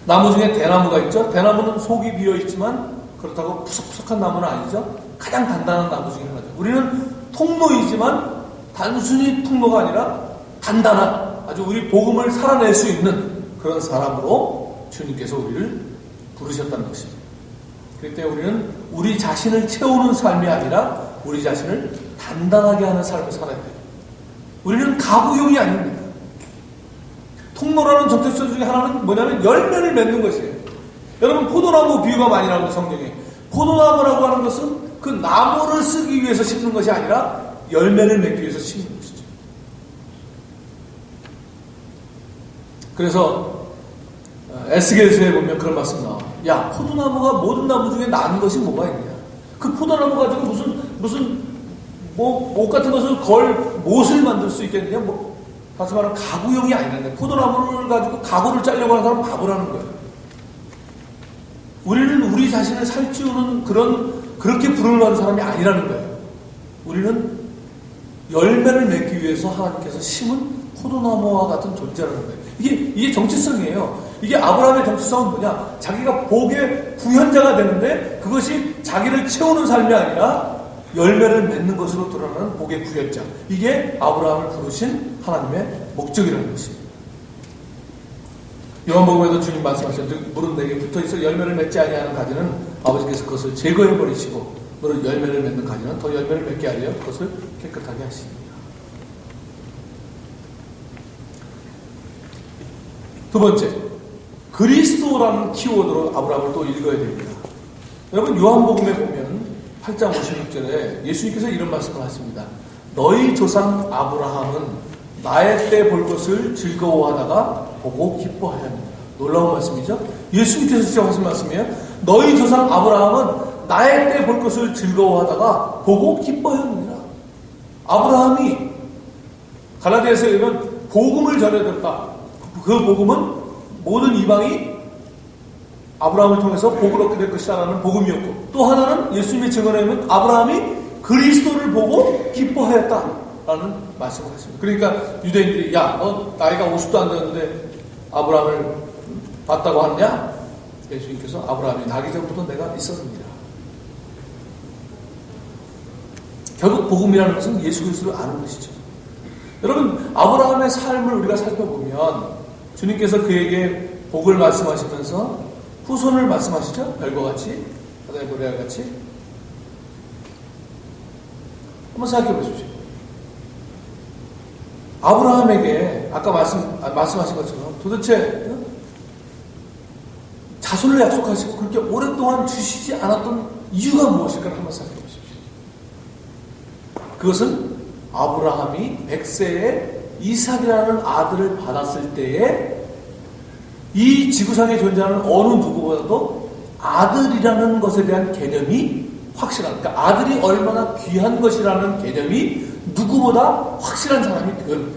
나무 중에 대나무가 있죠. 대나무는 속이 비어있지만 그렇다고 푸석푸석한 나무는 아니죠. 가장 단단한 나무 중에 하나죠. 우리는 통로이지만 단순히 통로가 아니라 단단한, 아주 우리 복음을 살아낼 수 있는 그런 사람으로 주님께서 우리를 부르셨다는 것입니다. 그렇기 때문에 우리는 우리 자신을 채우는 삶이 아니라 우리 자신을 단단하게 하는 삶을 살아야 돼요. 우리는 가구용이 아닙니다. 통로라는 정체성 중에 하나는 뭐냐면 열매를 맺는 것이에요. 여러분, 포도나무 비유가 많이 나오고 성경에, 포도나무라고 하는 것은 그 나무를 쓰기 위해서 심는 것이 아니라 열매를 맺기 위해서 심는 것이죠. 그래서 에스겔서에 보면 그런 말씀 나와요. 야, 포도나무가 모든 나무 중에 나은 것이 뭐가 있냐? 그 포도나무 가지고 무슨 옷 같은 것을 못을 만들 수 있겠느냐? 다시 말하면 가구용이 아니라는데, 포도나무를 가지고 가구를 짜려고 하는 사람은 바보라는 거예요. 우리는 우리 자신을 살찌우는 그렇게 부르는 사람이 아니라는 거예요. 우리는 열매를 맺기 위해서 하나님께서 심은 포도나무와 같은 존재라는 거예요. 이게 정체성이에요. 이게 아브라함의 정체성은 뭐냐? 자기가 복의 구현자가 되는데 그것이 자기를 채우는 삶이 아니라 열매를 맺는 것으로 드러나는 복의 구현자. 이게 아브라함을 부르신 하나님의 목적이라는 것입니다. 요한복음에도 주님 말씀하셨죠. 무릇 내게 붙어있어 열매를 맺지 아니하는 가지는 아버지께서 그것을 제거해버리시고, 무릇 열매를 맺는 가지는 더 열매를 맺게 하려 그것을 깨끗하게 하십니다. 두 번째, 그리스도라는 키워드로 아브라함을 또 읽어야 됩니다. 여러분, 요한복음에 보면 8장 56절에 예수님께서 이런 말씀을 하십니다. 너희 조상 아브라함은 나의 때 볼 것을 즐거워하다가 보고 기뻐하였느니라. 놀라운 말씀이죠. 예수님께서 직접 하신 말씀이에요. 너희 조상 아브라함은 나의 때 볼 것을 즐거워하다가 보고 기뻐하였느니라. 아브라함이 갈라디아서에 보면 복음을 전해줬다. 그 복음은 모든 이방이 아브라함을 통해서 복을 얻게 될 것이다라는 복음이었고, 또 하나는 예수님의 증언에 보면 아브라함이 그리스도를 보고 기뻐하였다라는 말씀을 하십니다. 그러니까 유대인들이, 야, 너 나이가 50도 안 되는데 아브라함을 봤다고 하느냐? 예수님께서 아브라함이 나기 전부터 내가 있었습니다. 결국 복음이라는 것은 예수 그리스도를 아는 것이죠. 여러분, 아브라함의 삶을 우리가 살펴보면 주님께서 그에게 복을 말씀하시면서 후손을 말씀하시죠? 별과 같이, 바다의 모래와 같이. 한번 생각해 보십시오. 아브라함에게 아까 말씀하신 것처럼 도대체 자손을 약속하시고 그렇게 오랫동안 주시지 않았던 이유가 무엇일까 한번 생각해 보십시오. 그것은 아브라함이 100세에 이삭이라는 아들을 받았을 때에 이 지구상에 존재하는 어느 누구보다도 아들이라는 것에 대한 개념이 확실한, 그러니까 아들이 얼마나 귀한 것이라는 개념이 누구보다 확실한 사람이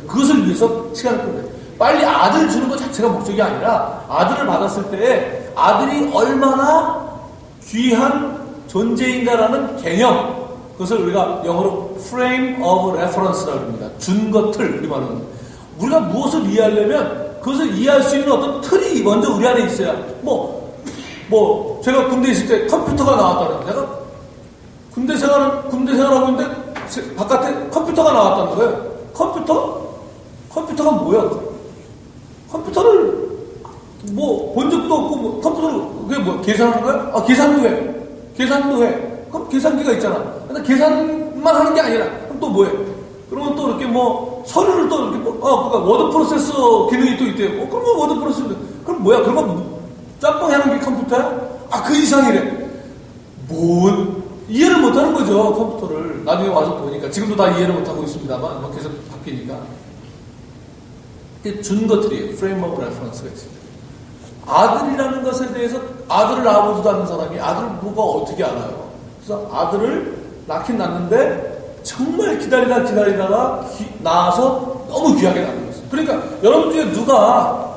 그것을 위해서 시간을 끌어요. 빨리 아들 주는 것 자체가 목적이 아니라 아들을 받았을 때에 아들이 얼마나 귀한 존재인가라는 개념, 그것을 우리가 영어로 frame of reference라고 합니다. 준거틀, 우리말은. 우리가 무엇을 이해하려면 그것을 이해할 수 있는 어떤 틀이 먼저 우리 안에 있어야. 제가 군대에 있을 때 컴퓨터가 나왔다는, 내가 군대 생활하고 있는데 바깥에 컴퓨터가 나왔다는 거예요. 컴퓨터가 뭐야? 컴퓨터를 본 적도 없고, 컴퓨터를, 그게 계산하는 거야? 아, 계산도 해. 그럼 계산기가 있잖아. 근데 계산만 하는 게 아니라, 그럼 또 뭐해? 그러면 또 이렇게 서류를 또 이렇게, 그러니까 워드 프로세서 기능이 또 있대요. 그럼 워드 프로세서, 그럼 뭐야? 그러면 짬뽕 하는 게 컴퓨터야? 아, 그 이상이래. 이해를 못 하는 거죠, 컴퓨터를. 나중에 와서 보니까. 지금도 다 이해를 못 하고 있습니다만, 계속 바뀌니까. 준 것들이에요. frame of reference가 있습니다. 아들이라는 것에 대해서 아들을 아버지도 않는 사람이 아들을 누가 어떻게 알아요? 그래서 아들을 낳긴 낳는데 정말 기다리다가 낳아서 너무 귀하게 낳는 거예요. 그러니까 여러분 중에 누가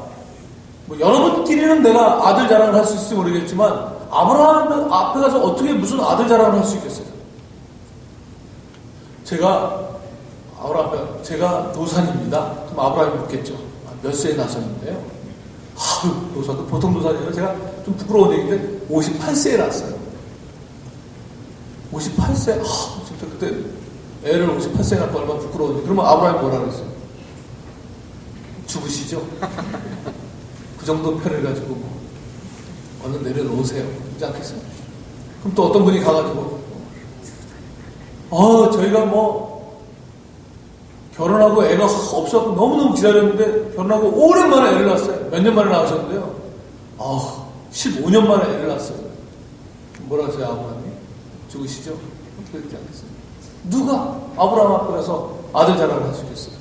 여러분끼리는 내가 아들 자랑을 할 수 있을지 모르겠지만 아브라함 앞에 가서 어떻게 무슨 아들 자랑을 할 수 있겠어요? 제가 노산입니다. 그럼 아브라함이 묻겠죠. 몇 세에 나셨는데요? 노산도 보통 노산이에요. 제가 좀 부끄러운 얘기인데 58세에 났어요. 58세? 진짜 그때 애를 58세에 낳고 얼마나 부끄러운지. 그러면 아브라함이 뭐라 그랬어요? 죽으시죠? 그 정도 편을 가지고 어느 내려놓으세요. 그렇지 않겠어요? 그럼 또 어떤 분이 가가지고 저희가 결혼하고 애가 없어서 너무너무 기다렸는데 결혼하고 오랜만에 애를 낳았어요. 몇 년 만에 낳으셨는데요? 15년 만에 애를 낳았어요. 뭐라 하세요, 아브라함이? 죽으시죠? 그렇지 않겠어요? 누가 아브라함 앞에 가서 아들 자랑을 할 수 있겠어요?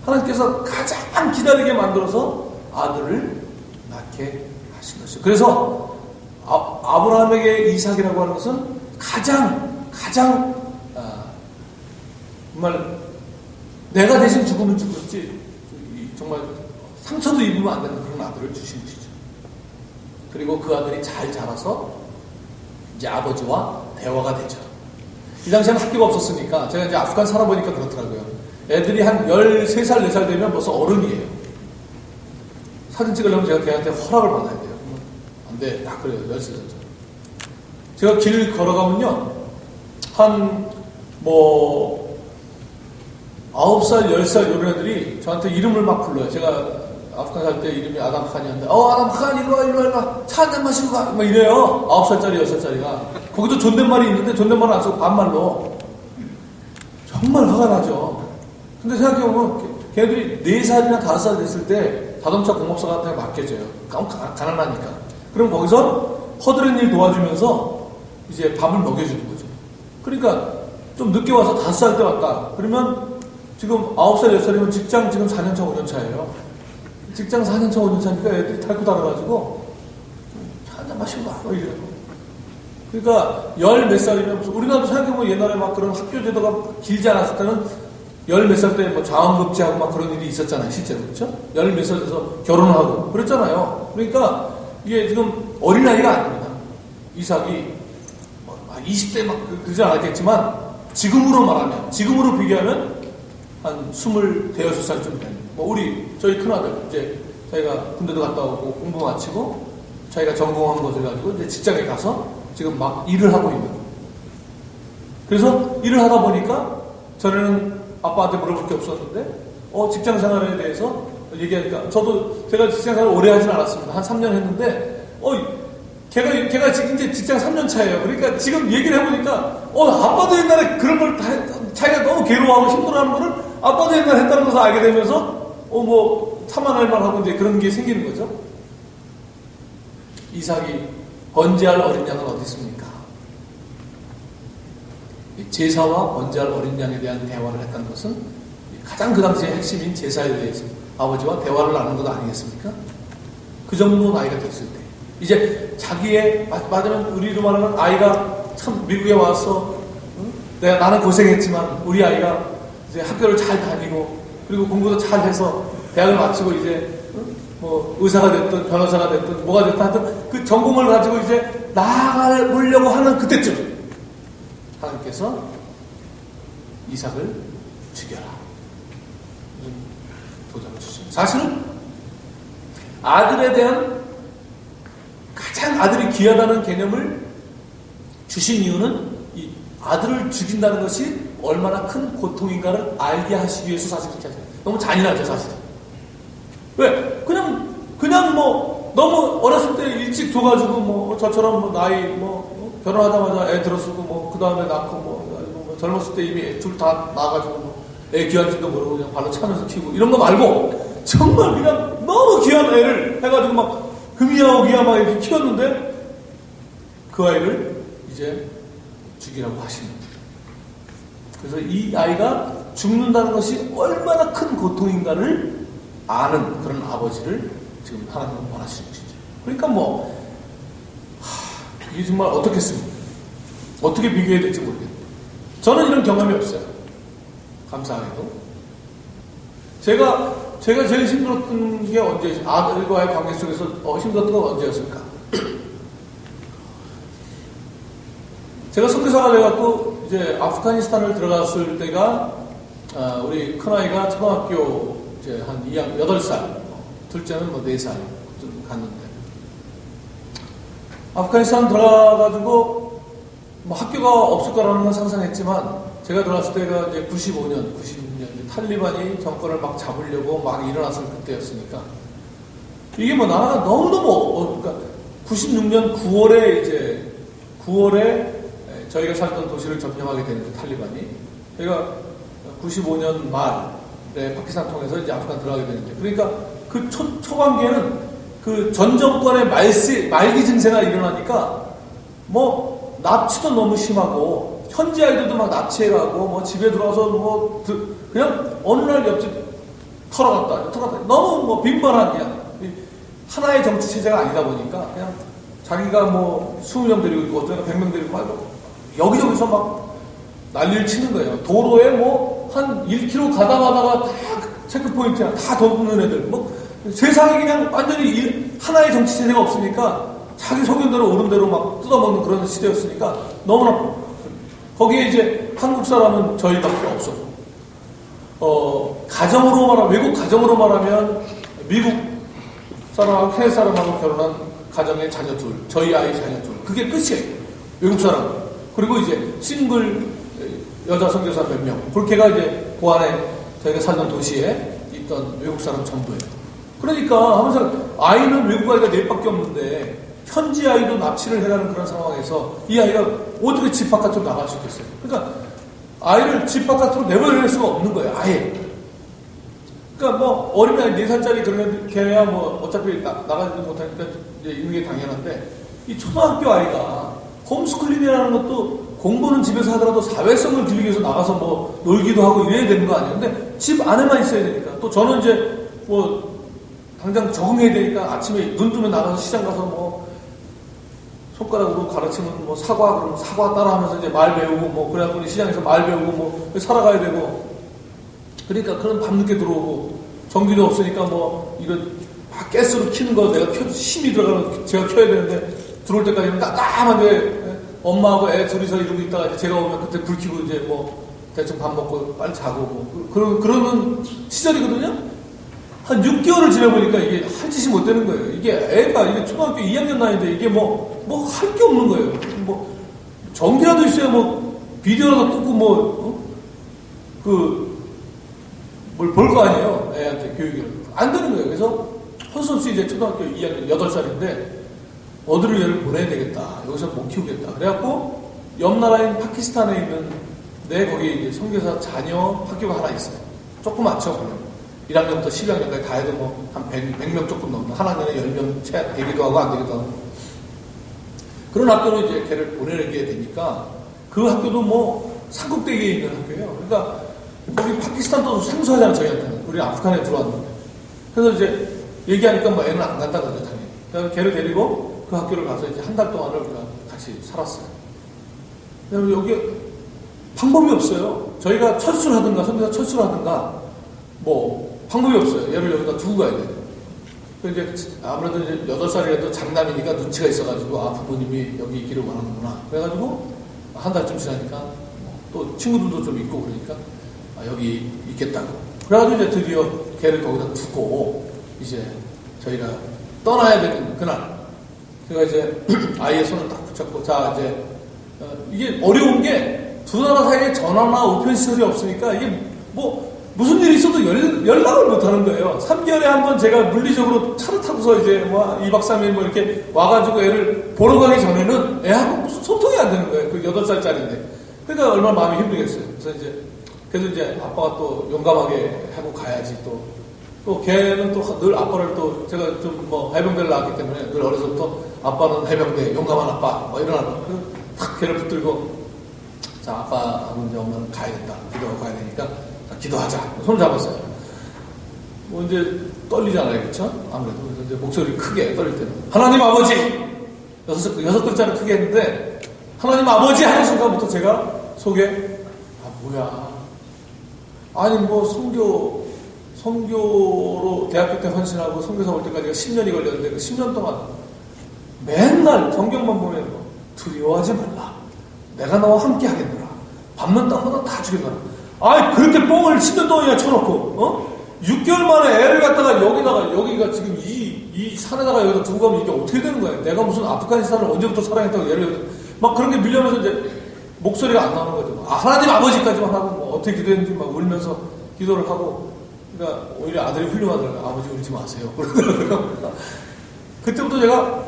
하나님께서 가장 기다리게 만들어서 아들을 낳게 하신 것이죠. 그래서 아브라함에게 이삭이라고 하는 것은 가장 정말 내가 대신 죽으면 죽었지 정말 상처도 입으면 안 되는 그런 아들을 주신 것이죠. 그리고 그 아들이 잘 자라서 이제 아버지와 대화가 되죠. 이 당시에는 학교가 없었으니까 제가 이제 아프간 살아보니까 그렇더라고요. 애들이 한 13살, 4살 되면 벌써 어른이에요. 사진 찍으려면 제가 걔한테 허락을 받아야 돼요. 안 돼. 그래요. 13살. 제가 길 걸어가면요. 한 9살, 10살 이런 애들이 저한테 이름을 막 불러요. 제가 아프간 살 때 이름이 아담 칸이었는데 아담 칸 일로 와. 차 한잔 마시고 가. 막 이래요. 9살짜리, 6살짜리가. 거기도 존댓말이 있는데 존댓말을 안 쓰고 반말로. 정말 화가 나죠. 근데 생각해보면 걔들이 4살이나 5살 됐을 때 자동차 공업사 같은 데 맡겨져요. 가난하니까. 그럼 거기서 허드렛 일 도와주면서 이제 밥을 먹여주는 거죠. 그러니까 좀 늦게 와서 5살 때 왔다. 그러면 지금 9살, 10살이면 직장 지금 4년차, 5년차예요. 직장 4년차, 5년차니까 애들이 탈고 달아가지고 한잔 마시고 가. 이래요. 그러니까 10몇 살이면 우리나라도 생각해보면 옛날에 막 그런 학교 제도가 길지 않았을 때는 10몇 살 때 자원급제하고 막 그런 일이 있었잖아요. 실제로. 그렇죠? 10몇 살 돼서 결혼하고 그랬잖아요. 그러니까 이게 지금 어린아이가 아닙니다. 이삭이 20대 막 그러지 않았겠지만 지금으로 비교하면 한 20, 6살쯤 되는. 저희 큰아들, 이제 자기가 군대도 갔다 오고 공부 마치고 자기가 전공한 것을 가지고 이제 직장에 가서 지금 막 일을 하고 있는 거예요. 그래서 일을 하다 보니까 전에는 아빠한테 물어볼 게 없었는데 직장 생활에 대해서 얘기하니까 제가 직장 생활을 오래 하진 않았습니다. 한 3년 했는데 걔가 지금 이제 직장 3년 차예요. 그러니까 지금 얘기를 해보니까 아빠도 옛날에 그런 걸 자기가 너무 괴로워하고 힘들어하는 거를 아빠도 옛날에 했다는 것을 알게 되면서 뭐 참아낼 만하고 이제 그런 게 생기는 거죠. 이삭이 번제할 어린 양은 어디 있습니까? 제사와 번제할 어린 양에 대한 대화를 했다는 것은 가장 그 당시의 핵심인 제사에 대해서 아버지와 대화를 나눈 것 아니겠습니까? 그 정도 나이가 됐을 때 이제 자기의 맞으면 우리로 말하면 아이가 참 미국에 와서 나는 고생했지만 우리 아이가 이제 학교를 잘 다니고 그리고 공부도 잘 해서 대학을 마치고 이제 뭐 의사가 됐든 변호사가 됐든 뭐가 됐든 하여튼 그 전공을 가지고 이제 나아가려고 하는 그때쯤 하나님께서 이삭을 죽여라 도전을 주십니다. 사실은 아들에 대한 가장 아들이 귀하다는 개념을 주신 이유는 이 아들을 죽인다는 것이 얼마나 큰 고통인가를 알게 하시기 위해서 사실 그렇게 하세요. 너무 잔인하죠 사실. 왜? 그냥 뭐 너무 어렸을 때 일찍 줘가지고 뭐 저처럼 뭐 나이 뭐 결혼하자마자 애 들어쓰고 뭐 그 다음에 낳고 뭐 젊었을 때 이미 둘 다 나가지고 애 귀한지도 모르고 그냥 발로 차면서 키우고 이런 거 말고 정말 그냥 너무 귀한 애를 해가지고 막 금이야 막 이렇게 키웠는데 그 아이를 이제 죽이라고 하시는 거예요. 그래서 이 아이가 죽는다는 것이 얼마나 큰 고통인가를 아는 그런 아버지를 지금 하나님은 원하시는 것이죠. 그러니까 이게 정말 어떻겠습니까? 어떻게 비교해야 될지 모르겠어요. 저는 이런 경험이 없어요. 감사하게도. 제가 제일 힘들었던 게 언제, 아들과의 관계 속에서 힘들었던 건 언제였을까? 제가 선교사가 돼갖고 이제 아프가니스탄을 들어갔을 때가 우리 큰아이가 초등학교 이제 한 2학년 8살, 둘째는 4살 좀 갔는데 아프가니스탄 들어가가지고 학교가 없을 거라는 건 상상했지만 제가 들어갔을 때가 이제 96년 탈리반이 정권을 막 잡으려고 막 일어났을 그때였으니까 이게 나라가 너무너무 그러니까 96년 9월에 저희가 살던 도시를 점령하게 되는 탈리반이 저희가 95년 말에 파키스탄 통해서 이제 아프간 들어가게 되는데 그러니까 그 초반기에는 그 전 정권의 말기 증세가 일어나니까 납치도 너무 심하고 현지 아이들도 막 납치해가고 집에 들어와서 그냥 어느 날 옆집 털어갔다 너무 빈번한 그냥 하나의 정치 체제가 아니다 보니까 그냥 자기가 20명 데리고 있고 어쩌면 100명 데리고 말고 여기저기서 막 난리를 치는 거예요. 도로에 한 1km 가다가 다 체크포인트야. 다 돕는 애들. 세상에 그냥 완전히 하나의 정치 체제가 없으니까 자기 소견대로 옳은 대로 막 뜯어먹는 그런 시대였으니까 너무나 거기에 이제 한국 사람은 저희밖에 없었고 가정으로 말하면 외국 가정으로 말하면 미국 사람하고 해외 사람하고 결혼한 가정의 자녀 둘, 저희 아이 자녀 둘 그게 끝이에요. 외국 사람 그리고 이제 싱글 여자 선교사 몇 명 그렇게가 이제 그 안에 저희가 살던 도시에 있던 외국 사람 전부예요. 그러니까 하면서 아이는 외국 아이가 4밖에 없는데 현지 아이도 납치를 해가는 그런 상황에서 이 아이가 어떻게 집 바깥으로 나갈 수 있겠어요? 그러니까 아이를 집 바깥으로 내보낼 수가 없는 거예요. 아예. 그러니까 어린아이 4살짜리 그런 걔야 어차피 나가지도 못하니까 이제 있는 게 당연한데 이 초등학교 아이가 홈스쿨링이라는 것도 공부는 집에서 하더라도 사회성을 기르기 위해서 나가서 놀기도 하고 이래야 되는 거 아니에요? 근데 집 안에만 있어야 되니까 또 저는 이제 당장 적응해야 되니까 아침에 눈 뜨면 나가서 시장 가서 손가락으로 가르치면 사과 그러면 사과 따라하면서 이제 말 배우고 그래갖고 시장에서 말 배우고 살아가야 되고 그러니까 그런 밤늦게 들어오고 전기도 없으니까 이런 가스로 키는 거 내가 힘이 들어가면 제가 켜야 되는데 들어올 때까지는 깜깜한데 엄마하고 애 둘이서 이러고 있다가 제가 오면 그때 불 켜고 이제 대충 밥 먹고 빨리 자고 그러는 시절이거든요. 한 6개월을 지나보니까 이게 할 짓이 못 되는 거예요. 이게 초등학교 2학년 나이인데 이게 뭐 할 게 없는 거예요. 뭐, 전기라도 있어야 뭐, 비디오라도 끄고 뭘 볼 거 아니에요. 애한테 교육을. 안 되는 거예요. 그래서 헌선수 이제 초등학교 2학년 8살인데, 어디로 얘를 보내야 되겠다. 여기서 못 키우겠다. 그래갖고, 옆 나라인 파키스탄에 있는 거기에 이제 선교사 자녀 학교가 하나 있어요. 조그맣죠, 그냥. 1학년부터 12학년까지 다 해도 뭐, 한 100명 조금 넘는, 한 학년에 10명 되기도 하고 안 되기도 하고. 그런 학교로 이제 걔를 보내게 되니까, 그 학교도 뭐, 삼국대기에 있는 학교예요. 그러니까, 거기 파키스탄도 생소하잖아요, 저희한테는. 우리 아프간에 들어왔는데. 그래서 이제, 얘기하니까 뭐 애는 안 간다 그러죠, 당연히. 그래서 걔를 데리고 그 학교를 가서 이제 한 달 동안을 우리가 같이 살았어요. 그래서 여기 방법이 없어요. 저희가 철수를 하든가, 선교사 철수를 하든가, 뭐, 방법이 없어요. 얘를 여기다 두고 가야 돼요. 이제 아무래도 이제 8살이라도 장남이니까 눈치가 있어가지고, 부모님이 여기 있기를 원하는구나. 그래가지고, 한 달쯤 지나니까, 또 친구들도 좀 있고 그러니까, 여기 있겠다고. 그래가지고 이제 드디어 걔를 거기다 두고, 이제 저희가 떠나야 되는 그날. 제가 이제 아이의 손을 딱 붙잡고, 자, 이제, 이게 어려운 게 두 나라 사이에 전화나 우편시설이 없으니까 이게 뭐, 무슨 일이 있어도 연락을 못 하는 거예요. 3개월에 한 번 제가 물리적으로 차를 타고서 이제 뭐 2박 3일 뭐 이렇게 와가지고 애를 보러 가기 전에는 애하고 무슨 소통이 안 되는 거예요. 그 8살짜리인데. 그러니까 얼마나 마음이 힘들겠어요. 그래서 이제 아빠가 또 용감하게 하고 가야지 또 걔는 또 늘 아빠를 또 제가 좀 뭐 해병대를 나왔기 때문에 늘 어려서부터 아빠는 해병대 용감한 아빠 뭐 이런 아빠. 탁 걔를 붙들고 자 아빠하고 이제 엄마는 가야겠다. 기도하고 가야 되니까 기도하자. 손을 잡았어요. 뭐 이제 떨리잖아요, 그렇죠? 아무래도 그래서 이제 목소리 크게 떨릴 때는 하나님 아버지 6글자를 크게 했는데 하나님 아버지 하는 순간부터 제가 속에 뭐야? 아니 뭐 선교로 대학교 때 헌신하고 선교사 올 때까지가 10년이 걸렸는데 그 10년 동안 맨날 성경만 보면 두려워하지 말라. 내가 너와 함께 하겠노라. 밟는 땅마다 다 죽여놔라. 그렇게 뻥을 10년 동안이나 쳐놓고, 6개월 만에 애를 갖다가 여기가 지금 이 산에다가 여기다 두고 가면 이게 어떻게 되는 거예요? 내가 무슨 아프가니스탄을 언제부터 사랑했다고 얘를, 막 그런 게 밀려면서 이제 목소리가 안 나오는 거죠. 하나님 아버지까지만 하고, 뭐 어떻게 기도했는지 막 울면서 기도를 하고, 그러니까 오히려 아들이 훌륭하더라고요. 아버지 울지 마세요. 그때부터 제가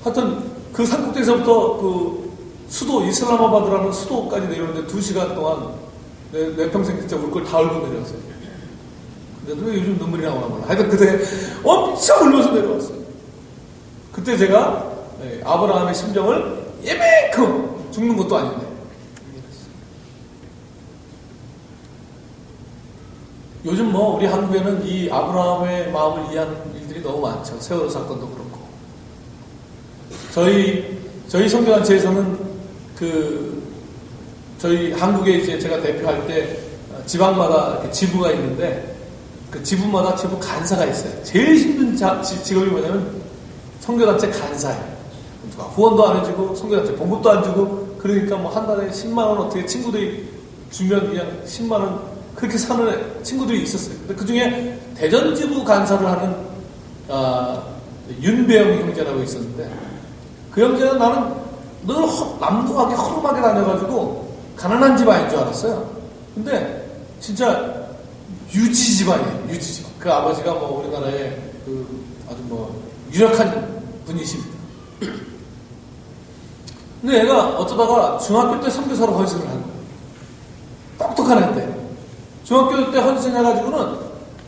하여튼 그 산꼭대기에서부터 그 수도 이슬라마바드라는 수도까지 내려오는데 2시간 동안 내 평생 진짜 울 걸 다 울고 내려왔어요. 근데 왜 요즘 눈물이 나오나 몰라. 하여튼 그때 엄청 울면서 내려왔어요. 그때 제가 아브라함의 심정을 이만큼 죽는 것도 아닌데 요즘 뭐 우리 한국에는 이 아브라함의 마음을 이해하는 일들이 너무 많죠. 세월호 사건도 그렇고 저희 선교단체에서는 저희 한국에 이제 제가 대표할 때 지방마다 이렇게 지부가 있는데 그 지부마다 지부 간사가 있어요. 제일 힘든 직업이 뭐냐면 선교단체 간사예요. 누가 후원도 안 해주고 선교단체 봉급도 안 주고 그러니까 뭐 한 달에 10만 원 어떻게 친구들이 주면 그냥 10만 원 그렇게 사는 친구들이 있었어요. 근데 그 중에 대전 지부 간사를 하는 윤배영 형제라고 있었는데 그 형제는 나는 늘 남루하게 허름하게 다녀가지고 가난한 집안인 줄 알았어요. 근데 진짜 유지 집안이에요. 유지 집안. 그 아버지가 뭐 우리나라의 그 아주 뭐 유력한 분이십니다. 근데 얘가 어쩌다가 중학교 때 선교사로 헌신을 한 거예요. 똑똑한 애인데 중학교 때 헌신해가지고는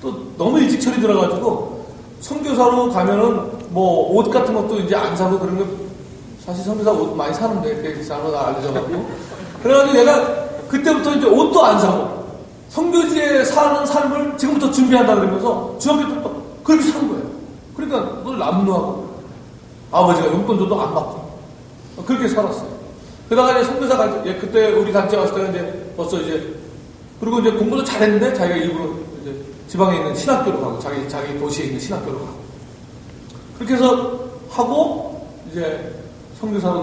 또 너무 일찍 철이 들어가지고 선교사로 가면은 뭐 옷 같은 것도 이제 안 사고 그런 거 사실 선교사 옷 많이 사는데 그게 잘못 알려져갖고 그래가지고 내가 그때부터 이제 옷도 안 사고 선교지에 사는 삶을 지금부터 준비한다 그러면서 중학교 때부터 그렇게 산 거예요. 그러니까 늘 남루하고 아버지가 용돈 줘도 안 받고 그렇게 살았어요. 그러다가 이제 선교사 갈 때 그때 우리 단체 왔을 때가 이제 벌써 이제 그리고 이제 공부도 잘했는데 자기가 일부러 이제 지방에 있는 신학교로 가고 자기 도시에 있는 신학교로 가고 그렇게 해서 하고 이제 선교사로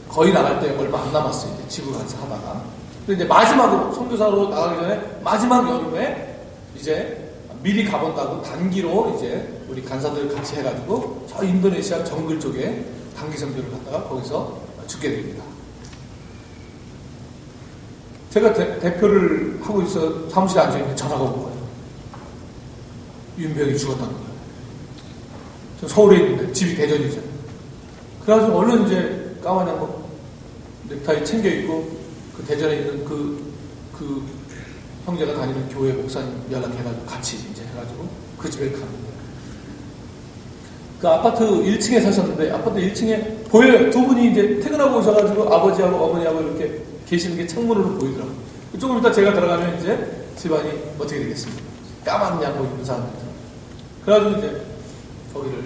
거의 나갈 때 얼마 안 남았어요. 이제 지부 간사 하다가. 근데 이제 마지막으로 선교사로 나가기 전에 마지막 여름에 이제 미리 가본다고 단기로 이제 우리 간사들 같이 해가지고 저 인도네시아 정글 쪽에 단기 선교를 갔다가 거기서 죽게 됩니다. 제가 대표를 하고 있어 사무실에 앉아있는데 전화가 온 거예요. 윤병이 죽었다는 거예요. 저 서울에 있는데 집이 대전이죠. 그래가지고 얼른 이제 까만 양복 넥타이 챙겨 입고 그 대전에 있는 그 형제가 다니는 교회 목사님 연락해가지고 같이 이제 해가지고 그 집에 갑니다. 그 아파트 1층에 사셨는데 아파트 1층에 보여요. 두 분이 이제 퇴근하고 오셔가지고 아버지하고 어머니하고 이렇게 계시는 게 창문으로 보이더라고요. 조금 이따 제가 들어가면 이제 집안이 어떻게 되겠습니까? 까만 양복 입은 사람들. 그래가지고 이제 거기를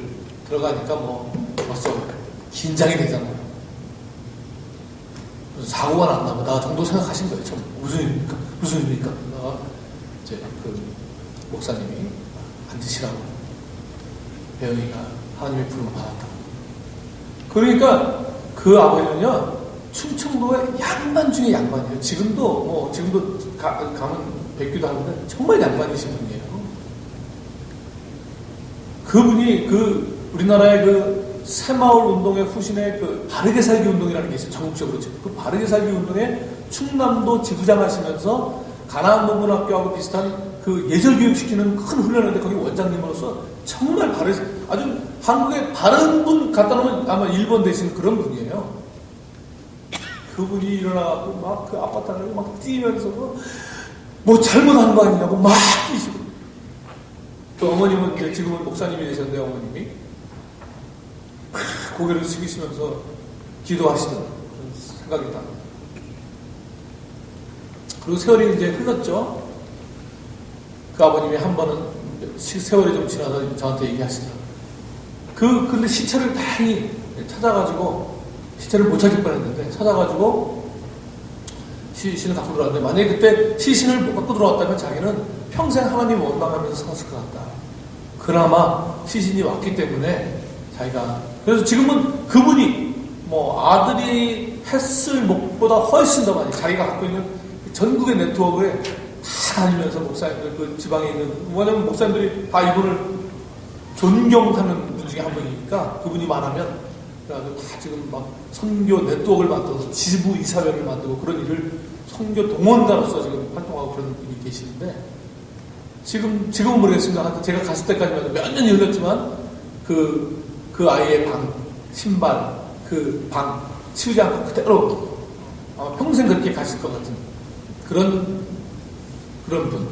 들어가니까 뭐 벌써 긴장이 되잖아요. 무슨 사고가 났나 보다 정도 생각하신 거예요. 참 무슨 일입니까? 무슨 일입니까? 이제 그 목사님이 앉으시라고 배영이가 하나님의 부름을 받았다. 그러니까 그 아버지는요 충청도의 양반 중에 양반이에요. 지금도 가면 뵙기도 하는데 정말 양반이신 분이에요. 그분이 그 우리나라의 그 새마을 운동의 후신의 그 바르게 살기 운동이라는 게 있어요. 전국적으로 지금 그 바르게 살기 운동에 충남도 지부장 하시면서 가나안 농문학교하고 비슷한 그 예절 교육시키는 큰 훈련인데 거기 원장님으로서 정말 아주 한국에 바른 분 갖다 놓으면 아마 1번 되시는 그런 분이에요. 그분이 일어나고 막 그 아파트 안에 막 뛰면서 뭐 잘못한 거 아니냐고 막 뛰시고 또 어머님은 이제 지금은 목사님이 되셨는데 어머님이 고개를 숙이시면서 기도하시던 그런 생각이 납니다. 그리고 세월이 이제 흘렀죠. 그 아버님이 한 번은 세월이 좀 지나서 저한테 얘기하시더라고요. 근데 시체를 다행히 찾아가지고 시체를 못 찾을 뻔했는데 찾아가지고 시신을 갖고 들어왔는데 만약에 그때 시신을 못 갖고 들어왔다면 자기는 평생 하나님 원망하면서 살았을 것 같다. 그나마 시신이 왔기 때문에 자기가 그래서 지금은 그분이 뭐 아들이 했을 목보다 훨씬 더 많이 자기가 갖고 있는 전국의 네트워크에 다 다니면서 목사님들 그 지방에 있는 왜냐면 목사님들이 다 이분을 존경하는 분 중에 한 분이니까 그분이 말하면 그래가지고 다 지금 막 선교 네트워크를 만들어서 지부 이사회를 만들고 그런 일을 선교 동원가로서 지금 활동하고 그런 분이 계시는데 지금은 모르겠습니다. 제가 갔을 때까지만 몇 년이 흘렀지만 그 아이의 방, 신발, 그 방 치우지 않고 그대로 아마 평생 그렇게 가실 것 같은 그런 분.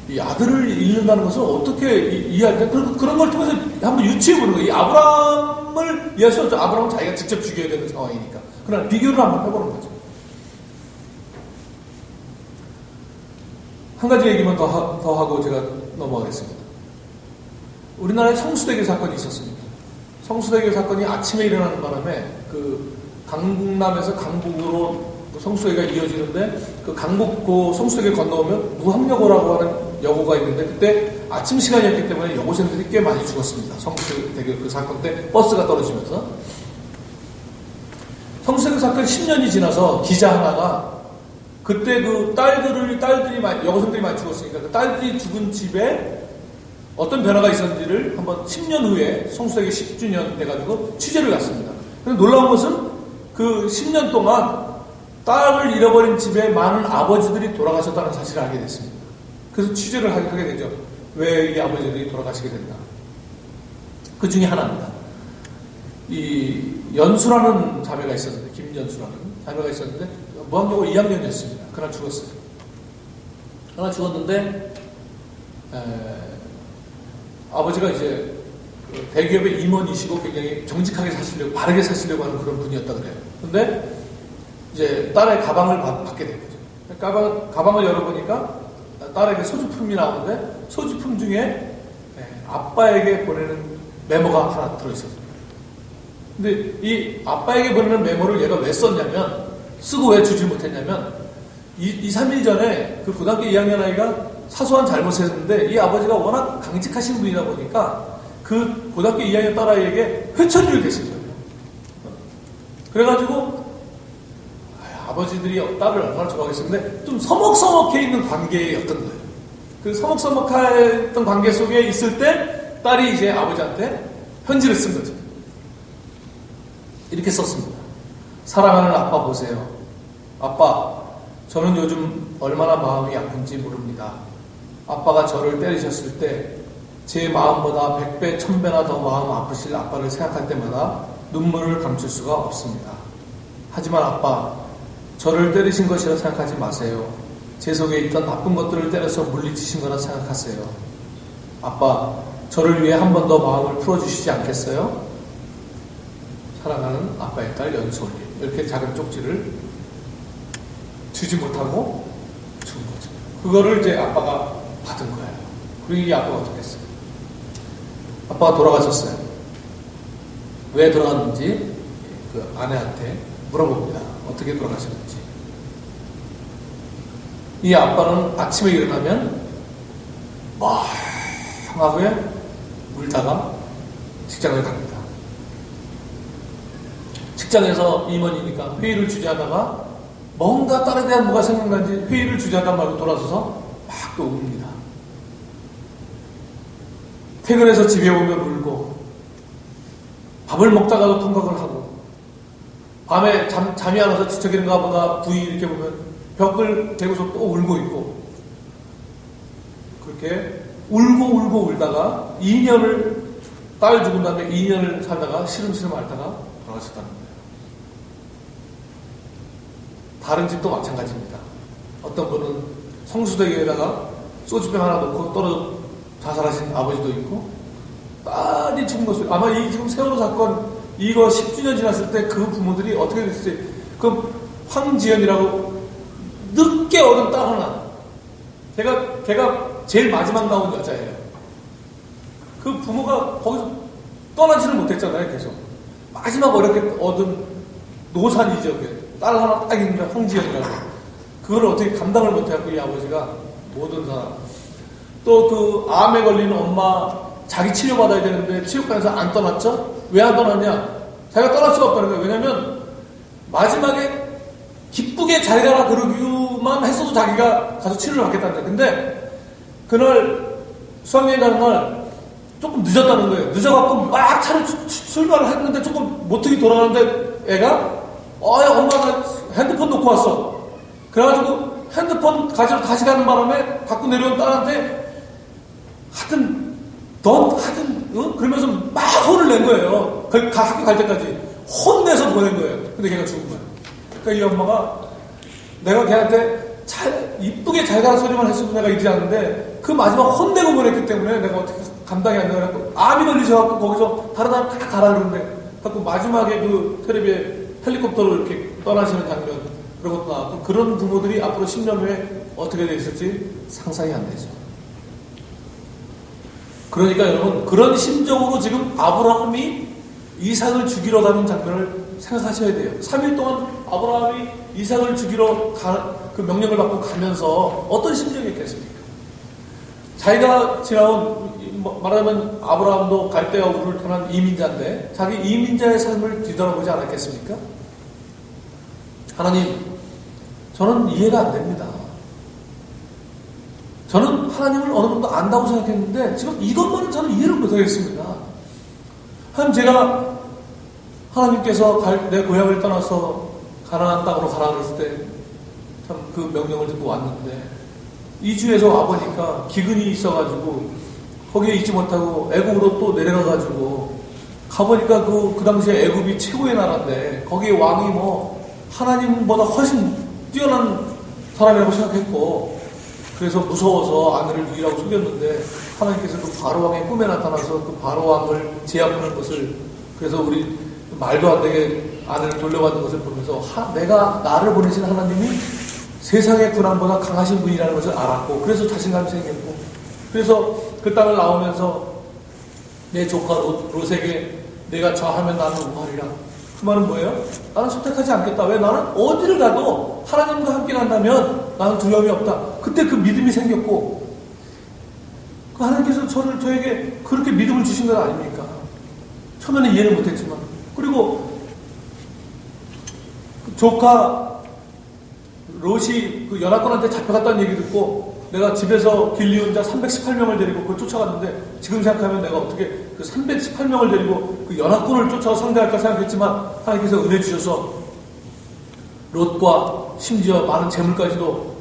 이 아들을 잃는다는 것을 어떻게 이해할까? 그런 걸 통해서 한번 유추해보는 거예요. 이 아브라함을 이해할 수 없죠. 아브라함은 자기가 직접 죽여야 되는 상황이니까. 그러나 비교를 한번 해보는 거죠. 한 가지 얘기만 더 하고 제가 넘어가겠습니다. 우리나라에 성수대교 사건이 있었습니다. 성수대교 사건이 아침에 일어나는 바람에 그 강북남에서 강북으로 성수대교가 이어지는데 그 강북고 성수대교 건너오면 무학여고라고 하는 여고가 있는데 그때 아침 시간이었기 때문에 여고생들이 꽤 많이 죽었습니다. 성수대교 그 사건 때 버스가 떨어지면서 성수대교 사건 10년이 지나서 기자 하나가 그때 그 여고생들이 많이 죽었으니까 그 딸들이 죽은 집에 어떤 변화가 있었는지를 한번 10년 후에 성수대교 10주년 돼가지고 취재를 갔습니다. 그런데 놀라운 것은 그 10년 동안 딸을 잃어버린 집에 많은 아버지들이 돌아가셨다는 사실을 알게 됐습니다. 그래서 취재를 하게 되죠. 왜 이 아버지들이 돌아가시게 됐나. 그 중에 하나입니다. 이 연수라는 자매가 있었는데 김연수라는 자매가 있었는데 무학여고 2학년이었습니다. 그날 죽었어요. 그날 죽었는데 아버지가 이제 대기업의 임원이시고 굉장히 정직하게 사시려고 바르게 사시려고 하는 그런 분이었다 그래요. 근데 이제 딸의 가방을 받게 된 거죠. 가방을 열어보니까 딸에게 소지품이 나오는데 소지품 중에 아빠에게 보내는 메모가 하나 들어있었어요. 근데 이 아빠에게 보내는 메모를 얘가 왜 썼냐면 쓰고 왜 주지 못했냐면 2, 3일 전에 그 고등학교 2학년 아이가 사소한 잘못을 했는데 이 아버지가 워낙 강직하신 분이다 보니까 그 고등학교 2학년 딸아이에게 회천율을 대신 거예요. 그래가지고 아버지들이 딸을 얼마나 좋아하겠었는데 좀 서먹서먹해 있는 관계였던 거예요. 그 서먹서먹했던 관계 속에 있을 때 딸이 이제 아버지한테 편지를 쓴 거죠. 이렇게 썼습니다. 사랑하는 아빠 보세요. 아빠, 저는 요즘 얼마나 마음이 아픈지 모릅니다. 아빠가 저를 때리셨을 때 제 마음보다 100배, 1000배나 더 마음 아프실 아빠를 생각할 때마다 눈물을 감출 수가 없습니다. 하지만 아빠, 저를 때리신 것이라 생각하지 마세요. 제 속에 있던 나쁜 것들을 때려서 물리치신 거라 생각하세요. 아빠, 저를 위해 한 번 더 마음을 풀어주시지 않겠어요? 사랑하는 아빠의 딸 연솔이. 이렇게 작은 쪽지를 주지 못하고 준 거죠. 그거를 이제 아빠가 받은 거예요. 그리고 이 아빠가 어떻게 했어요? 아빠가 돌아가셨어요. 왜 돌아갔는지 그 아내한테 물어봅니다. 어떻게 돌아가셨는지. 이 아빠는 아침에 일어나면 멍하게 울다가 직장을 갑니다. 직장에서 임원이니까 회의를 주재하다가 뭔가 딸에 대한 뭐가 생각난지 회의를 주재하다 말고 돌아서서 막 또 웁니다. 퇴근해서 집에 오면 울고 밥을 먹다가도 통각을 하고 밤에 잠이 안 와서 지쳐있는가 보다 부위 이렇게 보면 벽을 대고서 또 울고 있고 그렇게 울고 울다가 2년을 딸 죽은 다음에 2년을 살다가 시름시름 앓다가 돌아가셨다는 거예요. 다른 집도 마찬가지입니다. 어떤 분은 성수대교에다가 소주병 하나 놓고 떨어져 자살하신 아버지도 있고 딸이 죽은 것을 아마 이 지금 세월호 사건 이거 10주년 지났을 때 그 부모들이 어떻게 됐을지 그 황지연이라고 늦게 얻은 딸 하나 걔가 제일 마지막 나온 여자예요. 그 부모가 거기서 떠나지를 못했잖아요. 계속 마지막 어렵게 얻은 노산이죠. 딸 하나 딱 있는데 황지연이라고 그걸 어떻게 감당을 못해갖고 이 아버지가 모든 사람 또 그 암에 걸린 엄마 자기 치료받아야 되는데 치료과에서 안 떠났죠? 왜 안 떠났냐? 자기가 떠날 수가 없다는 거예요. 왜냐면 마지막에 기쁘게 잘 가라 그러기만 했어도 자기가 가서 치료를 받겠다는 거예요. 근데 그날 수학여행 가는 날 조금 늦었다는 거예요. 늦어갖고 막 차를 출발을 했는데 조금 못하게 돌아가는데 애가 엄마가 핸드폰 놓고 왔어. 그래가지고 핸드폰 가지러 다시 가는 바람에 갖고 내려온 딸한테 그러면서 막 혼을 낸 거예요. 학교 갈 때까지 혼내서 보낸 거예요. 근데 걔가 죽은 거예요. 그러니까 이 엄마가 내가 걔한테 이쁘게 잘 가는 소리만 했으면 내가 이러지 않는데 그 마지막 혼내고 보냈기 때문에 내가 어떻게 감당이 안 되고 암이 걸리셔갖고 거기서 다른 사람 다 가라 그러는데 갖고 마지막에 그 텔레비에 헬리콥터로 이렇게 떠나시는 장면 그런 것도 나왔고 그런 부모들이 앞으로 10년 후에 어떻게 돼 있을지 상상이 안 되죠. 그러니까 여러분 그런 심정으로 지금 아브라함이 이삭을 죽이러 가는 장면을 생각하셔야 돼요. 3일 동안 아브라함이 이삭을 죽이러 그 명령을 받고 가면서 어떤 심정이었겠습니까? 자기가 지나온 말하자면 아브라함도 갈대아 우르를 떠난 이민자인데 자기 이민자의 삶을 뒤돌아보지 않았겠습니까? 하나님, 저는 이해가 안 됩니다. 저는 하나님을 어느 정도 안다고 생각했는데 지금 이것만은 저는 이해를 못하겠습니다. 제가 하나님께서 내 고향을 떠나서 가나안 땅으로 가라 그랬을 때 참 그 명령을 듣고 왔는데 2주에서 와보니까 기근이 있어가지고 거기에 있지 못하고 애굽으로 또 내려가가지고 가보니까 그 당시에 애굽이 최고의 나라인데 거기에 왕이 하나님보다 훨씬 뛰어난 사람이라고 생각했고 그래서 무서워서 아내를 유일하고 속였는데 하나님께서 그 바로왕의 꿈에 나타나서 그 바로왕을 제압하는 것을 그래서 우리 말도 안 되게 아내를 돌려받는 것을 보면서 내가 나를 보내신 하나님이 세상의 군왕보다 강하신 분이라는 것을 알았고 그래서 자신감이 생겼고 그래서 그 땅을 나오면서 내 조카 롯에게 내가 좌하면 나는 우하리라. 그 말은 뭐예요? 나는 선택하지 않겠다. 왜? 나는 어디를 가도 하나님과 함께 간다면 나는 두려움이 없다. 그때 그 믿음이 생겼고 그 하나님께서 저에게 그렇게 믿음을 주신 건 아닙니까? 처음에는 이해를 못했지만 그리고 그 조카 롯이 그 연합군한테 잡혀갔다는 얘기 듣고 내가 집에서 길리온자 318명을 데리고 그걸 쫓아갔는데 지금 생각하면 내가 어떻게 그 318명을 데리고 그 연합군을 쫓아서 상대할까 생각했지만 하나님께서 은혜 주셔서 롯과 심지어 많은 재물까지도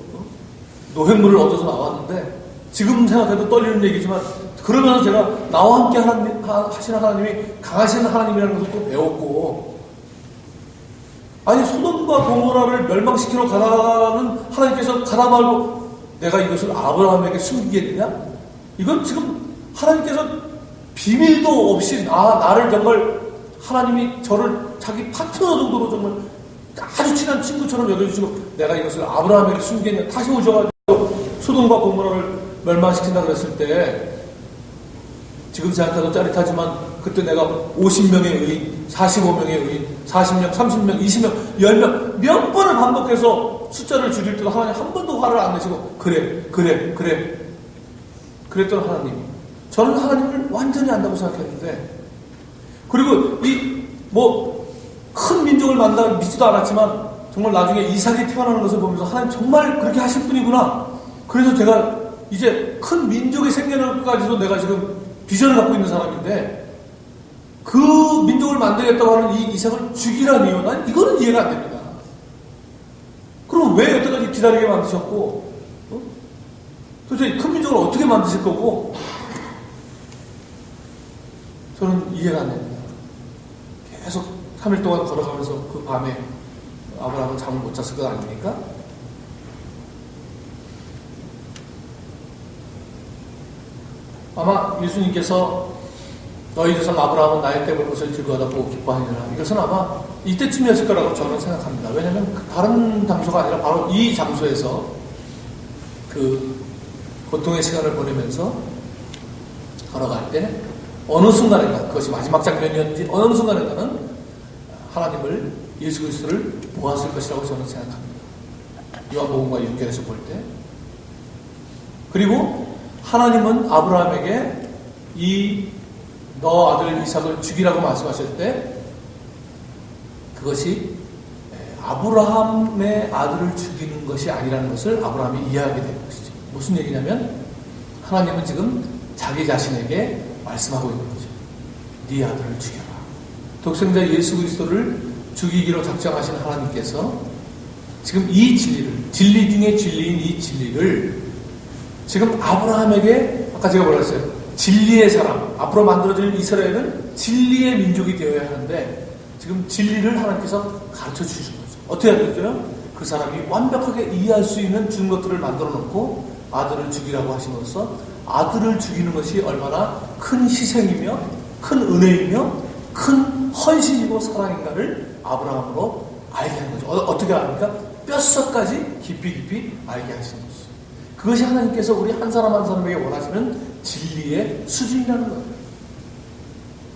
노획물을 얻어서 나왔는데 지금 생각해도 떨리는 얘기지만 그러면서 제가 나와 함께 하시는 하나님이 강하신 하나님이라는 것을 또 배웠고 아니 소돔과 고모라를 멸망시키러 가라는 하나님께서 가다 말고 내가 이것을 아브라함에게 숨기겠느냐? 이건 지금 하나님께서 비밀도 없이 나를 정말 하나님이 저를 자기 파트너 정도로 정말 아주 친한 친구처럼 여겨주시고 내가 이것을 아브라함에게 숨기겠냐? 다시 오셔가지고 소돔과 고모라를 멸망시킨다 그랬을 때 지금 생각해도 짜릿하지만 그때 내가 50명의 의인, 45명의 의인, 40명, 30명, 20명, 10명 몇 번을 반복해서 숫자를 줄일 때도 하나님 한 번도 화를 안 내시고 그래 그랬던 하나님. 저는 하나님을 완전히 안다고 생각했는데 그리고 큰 민족을 만나 믿지도 않았지만 정말 나중에 이삭이 태어나는 것을 보면서 하나님 정말 그렇게 하실 분이구나. 그래서 제가 이제 큰 민족이 생겨날 것까지도 내가 지금 비전을 갖고 있는 사람인데 그 민족을 만들겠다고 하는 이 이삭을 죽이라는 이유, 난 이거는 이해가 안 됩니다. 그럼 왜 여태까지 기다리게 만드셨고 도대체 큰 민족을 어떻게 만드실 거고 저는 이해가 안 됩니다. 계속 3일 동안 걸어가면서 그 밤에 아브라함은 잠을 못 잤을 것 아닙니까? 아마 예수님께서 너희 조상 아브라함은 나의 때볼 것을 즐거워하고 기뻐하니라. 이것은 아마 이때쯤이었을 거라고 저는 생각합니다. 왜냐하면 다른 장소가 아니라 바로 이 장소에서 그 고통의 시간을 보내면서 걸어갈 때 어느 순간인가 그것이 마지막 장면이었는지 어느 순간인가는 하나님을 예수 그리스도를 보았을 것이라고 저는 생각합니다. 요한복음과 6절에서 볼 때. 그리고 하나님은 아브라함에게 너 아들 이삭을 죽이라고 말씀하실 때 그것이 아브라함의 아들을 죽이는 것이 아니라는 것을 아브라함이 이해하게 되는 것이죠. 무슨 얘기냐면 하나님은 지금 자기 자신에게 말씀하고 있는 거죠. 네 아들을 죽여라. 독생자 예수 그리스도를 죽이기로 작정하신 하나님께서 지금 이 진리를, 진리 중에 진리인 이 진리를 지금 아브라함에게 아까 제가 뭐라 했어요? 진리의 사람, 앞으로 만들어질 이스라엘은 진리의 민족이 되어야 하는데 지금 진리를 하나님께서 가르쳐 주신 거죠. 어떻게 하겠어요? 그 사람이 완벽하게 이해할 수 있는 준 것들을 만들어 놓고 아들을 죽이라고 하심으로써 아들을 죽이는 것이 얼마나 큰 희생이며 큰 은혜이며 큰 헌신이고 사랑인가를 아브라함으로 알게 하는 거죠. 어떻게 합니까? 뼛속까지 깊이 알게 하시는 거죠. 그것이 하나님께서 우리 한 사람 한 사람에게 원하시는 진리의 수준이라는 거예요.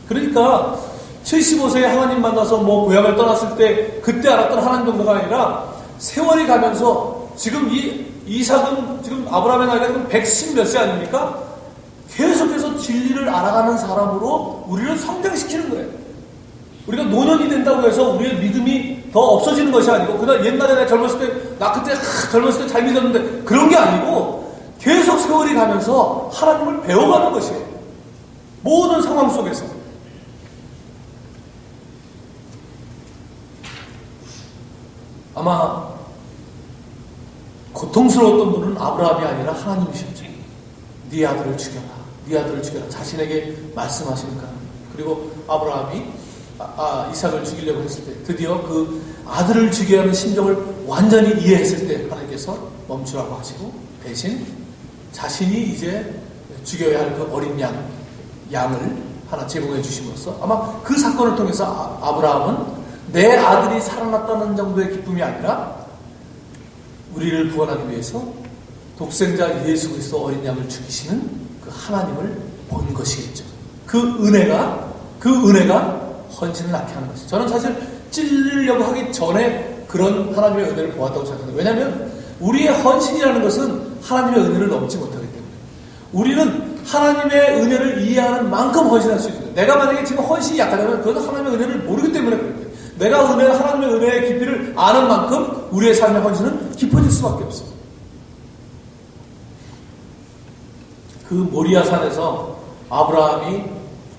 그러니까 75세에 하나님 만나서 고향을 떠났을 때 그때 알았던 하나님 정도가 아니라 세월이 가면서 지금 이 이삭은 지금 아브라함의 나이가 지금 110 몇 세 아닙니까? 계속해서 진리를 알아가는 사람으로 우리를 성장시키는 거예요. 우리가 노년이 된다고 해서 우리의 믿음이 더 없어지는 것이 아니고 그날 옛날에 내가 젊었을 때 나 그때 젊었을 때 잘 믿었는데 그런 게 아니고 계속 세월이 가면서 하나님을 배워가는 것이에요. 모든 상황 속에서. 아마 고통스러웠던 분은 아브라함이 아니라 하나님이셨죠. 네 아들을 죽여라. 네 아들을 죽여라. 자신에게 말씀하시니까. 그리고 아브라함이 이삭을 죽이려고 했을 때 드디어 그 아들을 죽여야 하는 심정을 완전히 이해했을 때 하나님께서 멈추라고 하시고 대신 자신이 이제 죽여야 할 그 어린 양을 하나 제공해 주심으로써 아마 그 사건을 통해서 아브라함은 내 아들이 살아났다는 정도의 기쁨이 아니라 우리를 구원하기 위해서 독생자 예수 그리스도 어린 양을 죽이시는 그 하나님을 본 것이겠죠. 그 은혜가 헌신을 낳게 하는 것이죠. 저는 사실 찔리려고 하기 전에 그런 하나님의 은혜를 보았다고 생각합니다. 왜냐하면 우리의 헌신이라는 것은 하나님의 은혜를 넘지 못하기 때문에 우리는 하나님의 은혜를 이해하는 만큼 헌신할 수 있습니다. 내가 만약에 지금 헌신이 약하다면 그것은 하나님의 은혜를 모르기 때문에 그런 거예요. 내가 하나님의 은혜의 깊이를 아는 만큼 우리의 삶의 헌신은 깊어질 수밖에 없어요. 그 모리아 산에서 아브라함이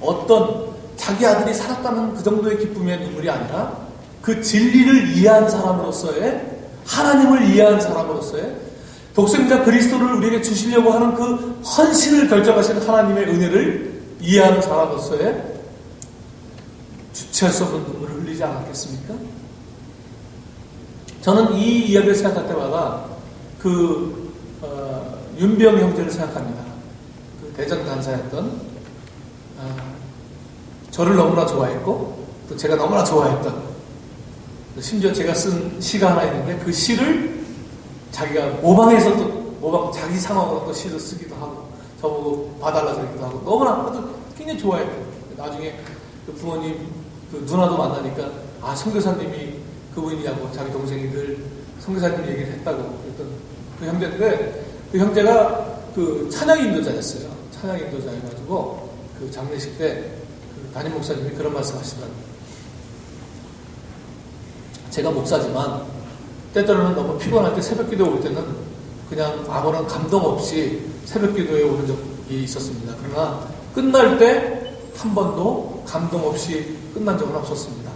어떤 자기 아들이 살았다는 그 정도의 기쁨의 눈물이 아니라 그 진리를 이해한 사람으로서의, 하나님을 이해한 사람으로서의, 독생자 그리스도를 우리에게 주시려고 하는 그 헌신을 결정하신 하나님의 은혜를 이해하는 사람으로서의 주체할 수 없는 눈물을 흘리지 않았겠습니까? 저는 이 이야기를 생각할 때마다 윤병 형제를 생각합니다. 그 대전 간사였던, 저를 너무나 좋아했고 또 제가 너무나 좋아했던, 심지어 제가 쓴 시가 하나 있는데 그 시를 자기가 모방해서 또 자기 상황으로 또 시를 쓰기도 하고 저보고 봐달라 그러기도 하고 너무나 굉장히 좋아했고, 나중에 그 부모님 그 누나도 만나니까 선교사님이 그분이냐고 자기 동생이 늘 선교사님 얘기를 했다고 그랬던 그 형제인데, 그 형제가 그 찬양 인도자였어요. 찬양 인도자여가지고 그 장례식 때 그 담임 목사님이 그런 말씀 하시더라고요. 제가 목사지만 때때로는 너무 피곤할 때 새벽 기도 올 때는 그냥 아무런 감동 없이 새벽 기도에 오는 적이 있었습니다. 그러나 끝날 때 한 번도 감동 없이 끝난 적은 없었습니다.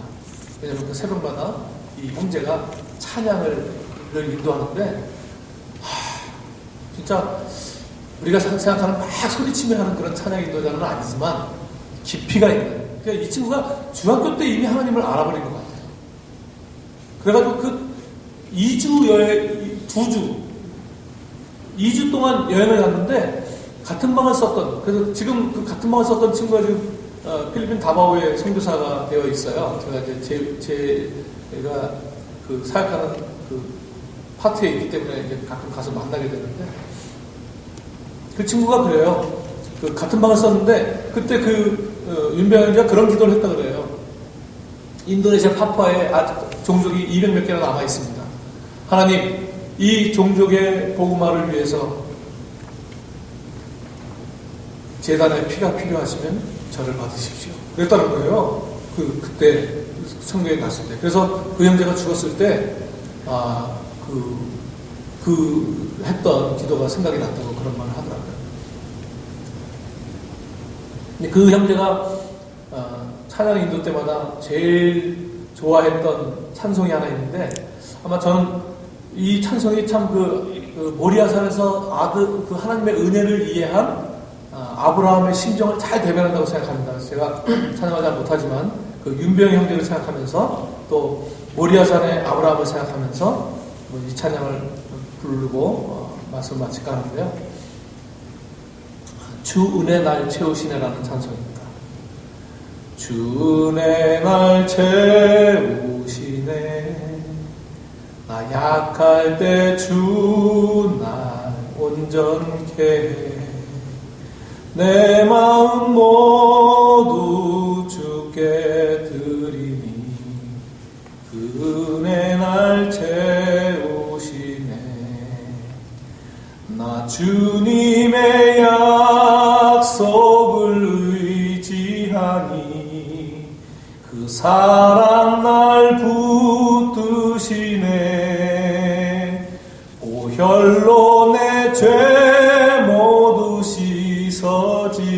왜냐하면 그 새벽마다 이 형제가 찬양을 늘 인도하는데, 진짜 우리가 생각하는 막 소리치며 하는 그런 찬양 인도자는 아니지만 깊이가 있는, 그러니까 이 친구가 중학교 때 이미 하나님을 알아버린 것 같아요. 그래가지고 그 2주 여행, 2주 동안 여행을 갔는데 같은 방을 썼던, 그래서 지금 그 같은 방을 썼던 친구가 지금 필리핀 다바오에 선교사가 되어 있어요. 제가 이제 제가 그 사역하는 그 파트에 있기 때문에 이제 가끔 가서 만나게 되는데, 그 친구가 그래요. 그 같은 방을 썼는데 그때 윤병현이가 그런 기도를 했다 그래요. 인도네시아 파푸아에 아직 종족이 200몇 개나 남아 있습니다. 하나님, 이 종족의 복음화를 위해서 제단의 피가 필요하시면 저를 받으십시오. 그랬다는 거예요. 그때 성경에 갔을 때. 그래서 그 형제가 죽었을 때, 했던 기도가 생각이 났다고 그런 말을 하더라고요. 근데 그 형제가, 찬양 인도 때마다 제일 좋아했던 찬송이 하나 있는데, 아마 저는 이 찬송이 참 모리아산에서 그 하나님의 은혜를 이해한 아브라함의 심정을 잘 대변한다고 생각합니다. 제가 찬양을 잘 못하지만 그 윤병 형제를 생각하면서 또 모리아산의 아브라함을 생각하면서 이 찬양을 부르고 말씀 마칠까 하는데요. 주 은혜 날 채우시네라는 찬송입니다. 주 은혜 날 채우시네, 나 약할 때 주 날 온전케 해, 내 마음 모두 주께 드리니 그 은혜 날 채우시네. 나 주님의 약속을 의지하니 그 사랑 날 붙드시네. 보혈로 내 죄 모두 씻어지니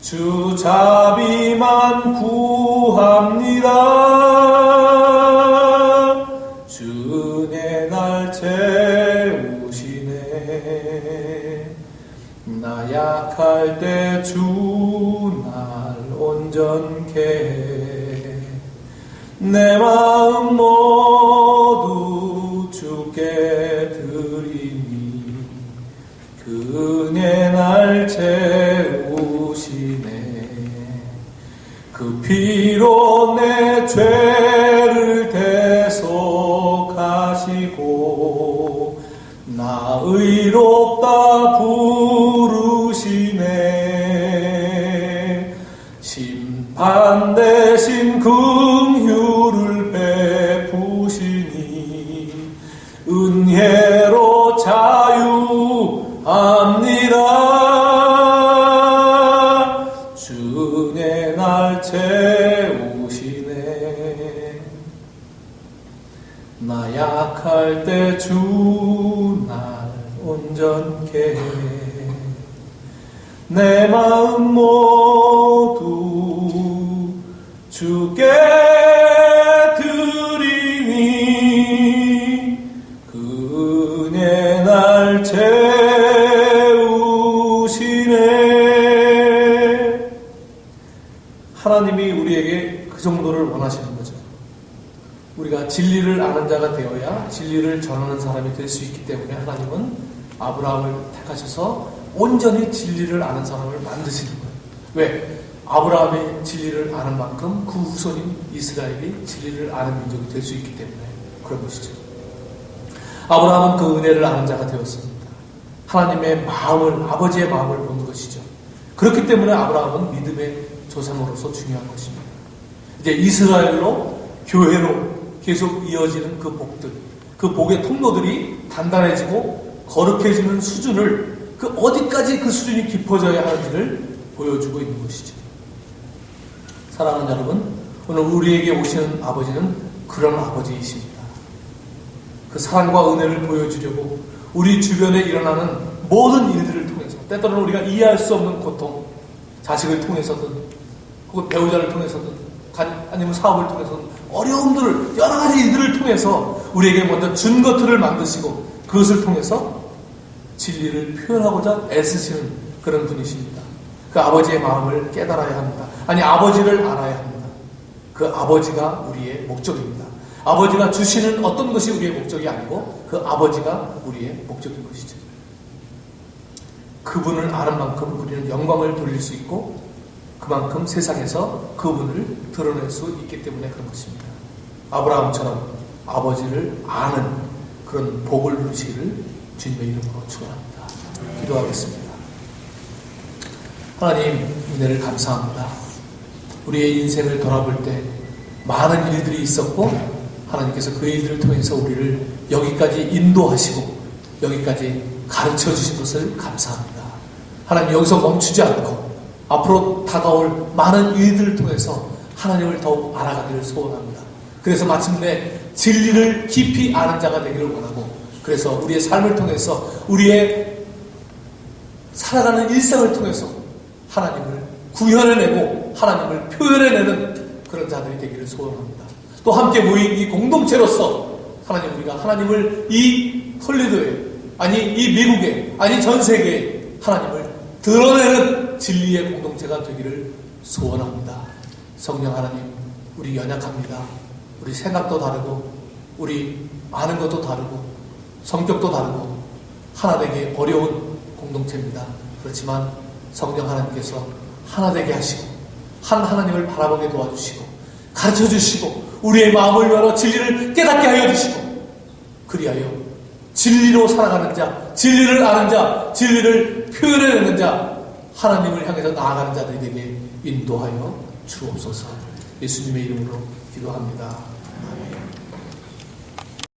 주 자비만 구합니다. 주 은혜 날 채우시네. 나 약할 때 주 날 온전케 해, 내 마음 모두 주께 드리니 그 은혜 날 채우시네. 그 피로 내 죄를 대속하시고 나 의롭다 부르시네. 심판 대신 긍휼을 베푸시니 은혜로 자유합니다. 주 은혜 날 채우시네. 나 약할 때 주 날 온전케 해. 내 마음 모두 주께 드리니 그 은혜 날 채우시네. 하나님이 우리에게 그 정도를 원하시는 거죠. 우리가 진리를 아는 자가 되어야 진리를 전하는 사람이 될 수 있기 때문에 하나님은 아브라함을 택하셔서 온전히 진리를 아는 사람을 만드시는 거예요. 왜? 아브라함이 진리를 아는 만큼 그 후손인 이스라엘이 진리를 아는 민족이 될 수 있기 때문에 그런 것이죠. 아브라함은 그 은혜를 아는 자가 되었습니다. 하나님의 마음을, 아버지의 마음을 보는 것이죠. 그렇기 때문에 아브라함은 믿음의 조상으로서 중요한 것입니다. 이제 이스라엘로, 교회로 계속 이어지는 그 복들, 그 복의 통로들이 단단해지고 거룩해지는 수준을, 그 어디까지 그 수준이 깊어져야 하는지를 보여주고 있는 것이죠. 사랑하는 여러분, 오늘 우리에게 오시는 아버지는 그런 아버지이십니다. 그 사랑과 은혜를 보여주려고 우리 주변에 일어나는 모든 일들을 통해서, 때때로는 우리가 이해할 수 없는 고통, 자식을 통해서든 혹은 배우자를 통해서든 아니면 사업을 통해서든 어려움들을, 여러 가지 일들을 통해서 우리에게 먼저 준 것들을 만드시고 그것을 통해서 진리를 표현하고자 애쓰시는 그런 분이십니다. 그 아버지의 마음을 깨달아야 합니다. 아니, 아버지를 알아야 합니다. 그 아버지가 우리의 목적입니다. 아버지가 주시는 어떤 것이 우리의 목적이 아니고 그 아버지가 우리의 목적인 것이죠. 그분을 아는 만큼 우리는 영광을 돌릴 수 있고 그만큼 세상에서 그분을 드러낼 수 있기 때문에 그런 것입니다. 아브라함처럼 아버지를 아는 그런 복을 누리시기를 주님의 이름으로 축원합니다. 기도하겠습니다. 하나님, 은혜를 감사합니다. 우리의 인생을 돌아볼 때 많은 일들이 있었고 하나님께서 그 일들을 통해서 우리를 여기까지 인도하시고 여기까지 가르쳐 주신 것을 감사합니다. 하나님, 여기서 멈추지 않고 앞으로 다가올 많은 일들을 통해서 하나님을 더욱 알아가기를 소원합니다. 그래서 마침내 진리를 깊이 아는 자가 되기를 원하고, 그래서 우리의 삶을 통해서 우리의 살아가는 일상을 통해서 하나님을 구현해내고 하나님을 표현해내는 그런 자들이 되기를 소원합니다. 또 함께 모인 이 공동체로서 하나님, 우리가 하나님을 이 톨리도에, 아니 이 미국에, 아니 전 세계에 하나님을 드러내는 진리의 공동체가 되기를 소원합니다. 성령 하나님, 우리 연약합니다. 우리 생각도 다르고 우리 아는 것도 다르고 성격도 다르고 하나 되기 어려운 공동체입니다. 그렇지만 성령 하나님께서 하나 되게 하시고 한 하나님을 바라보게 도와주시고 가르쳐 주시고 우리의 마음을 열어 진리를 깨닫게 하여 주시고, 그리하여 진리로 살아가는 자, 진리를 아는 자, 진리를 표현해내는 자, 하나님을 향해서 나아가는 자들이 되게 인도하여 주옵소서. 예수님의 이름으로 기도합니다. 아멘.